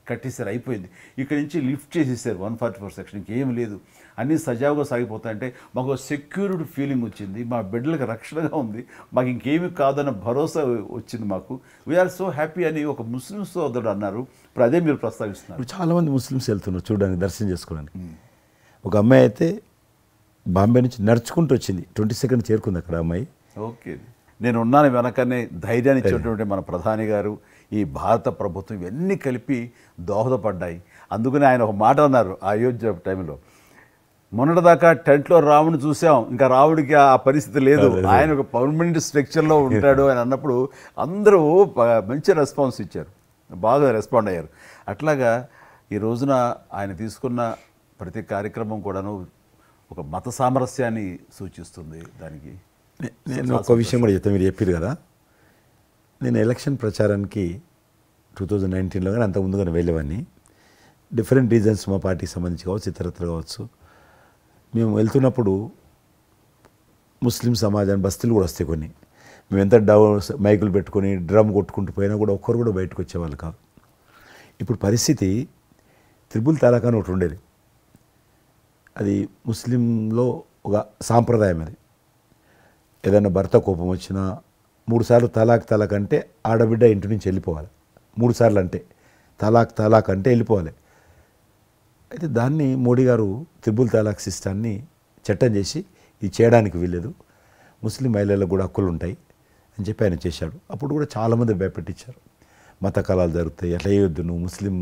Speaker 2: కట్టేసారు, అయిపోయింది. ఇక్కడి నుంచి లిఫ్ట్ చేసేసారు 144 సెక్షన్, ఇంకేం లేదు, అన్నీ సజావుగా సాగిపోతాయంటే మాకు సెక్యూరిటీ ఫీలింగ్ వచ్చింది, మా బిడ్డలకు రక్షణగా ఉంది, మాకు ఇంకేమీ కాదన్న భరోసా వచ్చింది మాకు. వీఆర్ సో హ్యాపీ అని ఒక ముస్లిం సోదరుడు అన్నారు. ఇప్పుడు అదే మీరు ప్రస్తావిస్తున్నారు.
Speaker 1: ఇప్పుడు చాలామంది ముస్లిమ్స్ వెళ్తున్నారు చూడడానికి, దర్శనం చేసుకోవడానికి. ఒక అమ్మాయి అయితే బాంబే నుంచి నడుచుకుంటూ వచ్చింది, 22nd చేరుకుంది అక్కడ అమ్మాయి.
Speaker 2: ఓకే, నేను ఉన్నాను వెనకనే ధైర్యాన్ని ఇచ్చేటువంటి మన ప్రధాని గారు, ఈ భారత ప్రభుత్వం, ఇవన్నీ కలిపి దోహదపడ్డాయి. అందుకని ఆయన ఒక మాట అన్నారు అయోధ్య టైంలో, మొన్నటిదాకా టెంట్లో రాముని చూసాం, ఇంకా రాముడికి ఆ పరిస్థితి లేదు, ఆయన ఒక పర్మనెంట్ స్ట్రక్చర్లో ఉంటాడు అని అన్నప్పుడు అందరూ మంచి రెస్పాన్స్ ఇచ్చారు, బాగా రెస్పాండ్ అయ్యారు. అట్లాగా ఈ రోజున ఆయన తీసుకున్న ప్రతి కార్యక్రమం కూడాను ఒక మత సామరస్యాన్ని సూచిస్తుంది. దానికి
Speaker 1: నేను ఒక విషయం కూడా చెప్తాను, మీరు చెప్పారు కదా, నేను ఎలక్షన్ ప్రచారానికి 2019లో కానీ అంత ముందుగానే వెళ్ళేవాడిని. డిఫరెంట్ రీజన్స్ మా పార్టీకి సంబంధించి కావచ్చు, ఇతరత్ర కావచ్చు. మేము వెళ్తున్నప్పుడు ముస్లిం సమాజాన్ని బస్తీలు కూడా వస్తాయి కొన్ని, మేము ఎంత మైకులు పెట్టుకొని డ్రమ్ కొట్టుకుంటూ పోయినా కూడా ఒక్కరు కూడా బయటకు వచ్చేవాళ్ళు కాదు. ఇప్పుడు పరిస్థితి త్రిపుల్ తలాక్ అని ఒకటి ఉండేది, అది ముస్లింలో ఒక సాంప్రదాయం. అది ఏదైనా భర్త కోపం వచ్చినా 3 సార్లు తలాక్ అంటే ఆడబిడ్డ ఇంటి నుంచి వెళ్ళిపోవాలి. 3 సార్లు అంటే తలాక్ అంటే వెళ్ళిపోవాలి. అయితే దాన్ని మోడీ గారు త్రిపుల్ తలాక్ సిస్టాన్ని చట్టం చేసి ఇది చేయడానికి వీల్లేదు, ముస్లిం మహిళలకు కూడా హక్కులు ఉంటాయి అని చెప్పి ఆయన చేశాడు. అప్పుడు కూడా చాలామంది భయపెట్టించారు, మత కళాలు జరుగుతాయి, అట్లా వేయొద్దు, నువ్వు ముస్లిం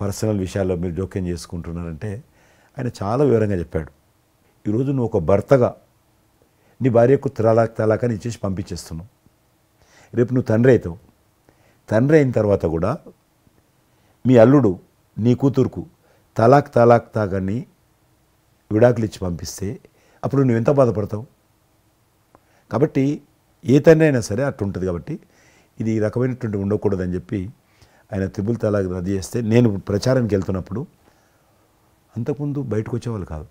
Speaker 1: పర్సనల్ విషయాల్లో మీరు జోక్యం చేసుకుంటున్నారంటే ఆయన చాలా వివరంగా చెప్పాడు. ఈరోజు నువ్వు ఒక భర్తగా నీ భార్యకు తలాక్ అని ఇచ్చేసి పంపించేస్తున్నావు. రేపు నువ్వు తండ్రి అవుతావు, తండ్రి అయిన తర్వాత కూడా మీ అల్లుడు నీ కూతురుకు తాగని విడాకులు ఇచ్చి పంపిస్తే అప్పుడు నువ్వు ఎంత బాధపడతావు? కాబట్టి ఏ తండ్రి అయినా సరే అట్లా ఉంటుంది. కాబట్టి ఇది ఈ రకమైనటువంటి ఉండకూడదని చెప్పి ఆయన త్రిపుల్ తలాక్ రద్దు చేస్తే, నేను ప్రచారానికి వెళ్తున్నప్పుడు అంతకుముందు బయటకు వచ్చేవాళ్ళు కాదు.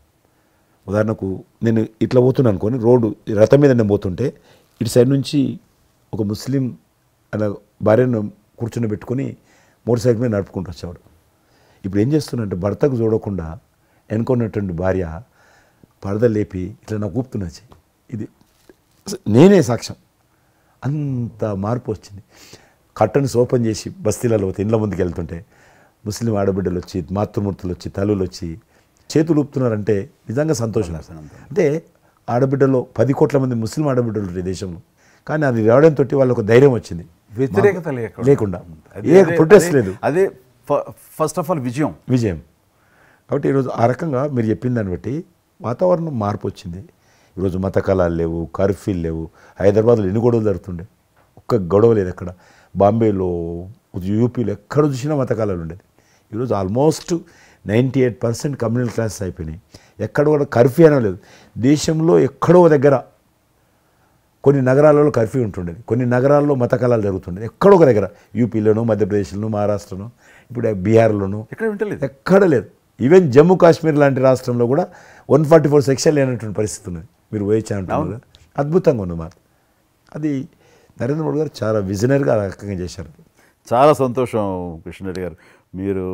Speaker 1: ఉదాహరణకు నేను ఇట్లా పోతున్నాను అనుకోని, రోడ్డు రథం మీద నేను పోతుంటే ఇటు సైడ్ నుంచి ఒక ముస్లిం అలా భార్యను కూర్చొని పెట్టుకొని మోటార్ సైకిల్ మీద నడుపుకుంటూ వచ్చేవాడు. ఇప్పుడు ఏం చేస్తున్నట్టు భర్తకు చూడకుండా వెనుకున్నటువంటి భార్య పరద లేపి ఇట్లా నాకు ఊపుతున్నది. ఇది నేనే సాక్ష్యం, అంత మార్పు వచ్చింది. కర్టన్స్ ఓపెన్ చేసి బస్తీలలో ఇండ్ల ముందుకు వెళ్తుంటే ముస్లిం ఆడబిడ్డలు వచ్చి, మాతృమూర్తులు వచ్చి, తల్లులు వచ్చి చేతులు ఊపుతున్నారంటే నిజంగా సంతోషం. అంటే ఆడబిడ్డలో 10 కోట్ల మంది ముస్లిం ఆడబిడ్డలు ఈ దేశంలో, కానీ అది రావడంతో వాళ్ళకు ధైర్యం వచ్చింది,
Speaker 2: వ్యతిరేకత
Speaker 1: లేకుండా ఏ ప్రొటెస్ట్ లేదు.
Speaker 2: అదే ఫస్ట్ ఆఫ్ ఆల్ విజయం.
Speaker 1: కాబట్టి ఈరోజు ఆ రకంగా మీరు చెప్పిన దాన్ని బట్టి వాతావరణం మార్పు వచ్చింది. ఈరోజు మత కళాలు లేవు, కర్ఫ్యూలు లేవు. హైదరాబాద్లో ఎన్ని గొడవలు జరుగుతుండే, ఒక్క గొడవ లేదు అక్కడ. బాంబేలో, యూపీలో ఎక్కడ చూసినా మత కళాలు ఉండేది. ఈరోజు ఆల్మోస్ట్ 98% కమ్యూనల్ క్లాసెస్ అయిపోయినాయి. ఎక్కడ కూడా కర్ఫ్యూ అనే లేదు. దేశంలో ఎక్కడో దగ్గర కొన్ని నగరాలలో కర్ఫ్యూ ఉంటుండేది, కొన్ని నగరాల్లో మత కళాలు జరుగుతుండేది. ఎక్కడో ఒక దగ్గర యూపీలోనూ, మధ్యప్రదేశ్లోనూ, మహారాష్ట్రలోనూ, ఇప్పుడు బీహార్లోనూ ఎక్కడ లేదు. ఈవెన్ జమ్మూ కాశ్మీర్ లాంటి రాష్ట్రంలో కూడా 144 సెక్షన్ లేనటువంటి పరిస్థితి ఉన్నది. మీరు వేయచ్చా అంటున్నారు, అద్భుతంగా ఉంది మాట. అది నరేంద్ర మోడీ గారు చాలా విజనరీగా ఆ రకంగా చేశారు.
Speaker 2: చాలా సంతోషం కృష్ణరెడ్డి గారు, మీరు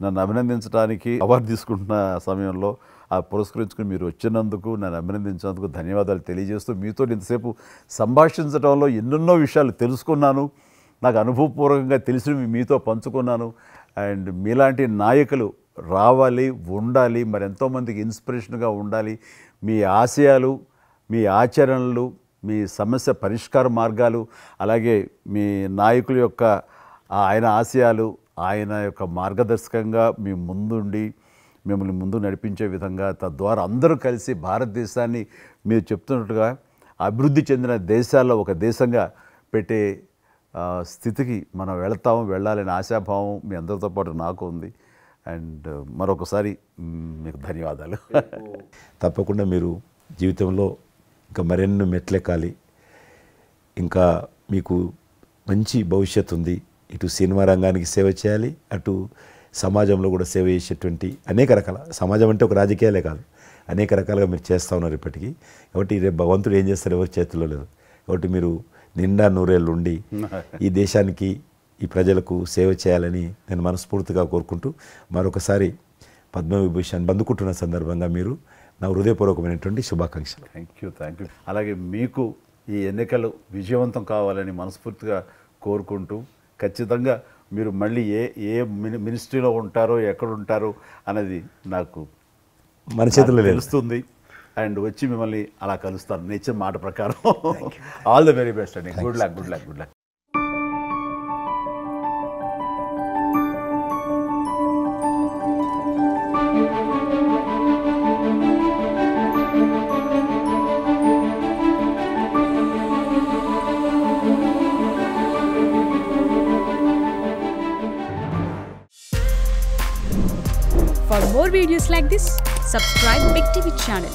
Speaker 2: నన్ను అభినందించడానికి అవార్డు తీసుకుంటున్న సమయంలో ఆ పురస్కరించుకుని మీరు వచ్చినందుకు, నన్ను అభినందించినందుకు ధన్యవాదాలు తెలియజేస్తూ, మీతో ఇంతసేపు సంభాషించడంలో ఎన్నెన్నో విషయాలు తెలుసుకున్నాను, నాకు అనుభవపూర్వకంగా తెలిసినవి మీతో పంచుకున్నాను. అండ్ మీలాంటి నాయకులు రావాలి, ఉండాలి, మరి ఎంతోమందికి ఇన్స్పిరేషన్గా ఉండాలి. మీ ఆశయాలు, మీ ఆచరణలు, మీ సమస్య పరిష్కార మార్గాలు, అలాగే మీ నాయకుల యొక్క ఆయన ఆశయాలు, ఆయన యొక్క మార్గదర్శకంగా మీ ముందుండి మిమ్మల్ని ముందు నడిపించే విధంగా, తద్వారా అందరూ కలిసి భారతదేశాన్ని మీరు చెప్తున్నట్టుగా అభివృద్ధి చెందిన దేశాల్లో ఒక దేశంగా పెట్టే స్థితికి మనం వెళ్ళాలనే ఆశాభావం మీ అందరితో పాటు నాకు ఉంది. అండ్ మరొకసారి మీకు ధన్యవాదాలు.
Speaker 1: తప్పకుండా మీరు జీవితంలో ఇంకా మరెన్నో మెట్లెక్కాలి, ఇంకా మీకు మంచి భవిష్యత్తు ఉంది. ఇటు సినిమా రంగానికి సేవ చేయాలి, అటు సమాజంలో కూడా సేవ చేసేటువంటి అనేక రకాల, సమాజం అంటే ఒక రాజకీయాలే కాదు, అనేక రకాలుగా మీరు చేస్తూ ఉన్నారు ఇప్పటికీ. కాబట్టి రేపు భగవంతుడు ఏం చేస్తారు ఎవరి చేతుల్లో లేదు. కాబట్టి మీరు నిండా నూరేళ్ళు ఉండి ఈ దేశానికి, ఈ ప్రజలకు సేవ చేయాలని నేను మనస్ఫూర్తిగా కోరుకుంటూ మరొకసారి పద్మవిభూషణ్ అందుకుంటున్న సందర్భంగా మీరు నా హృదయపూర్వకమైనటువంటి శుభాకాంక్షలు.
Speaker 2: Thank you. అలాగే మీకు ఈ ఎన్నికలు విజయవంతం కావాలని మనస్ఫూర్తిగా కోరుకుంటూ, ఖచ్చితంగా మీరు మళ్ళీ ఏ మినిస్ట్రీలో ఉంటారో, ఎక్కడ ఉంటారో అనేది నాకు
Speaker 1: మన చేతుల్లో
Speaker 2: తెలుస్తుంది. అండ్ వచ్చి మిమ్మల్ని అలా కలుస్తాను నేను ఇచ్చిన మాట ప్రకారం. ఆల్ ది వెరీ బెస్ట్ అండి. Good luck.
Speaker 3: For more videos like this, subscribe Big TV channel.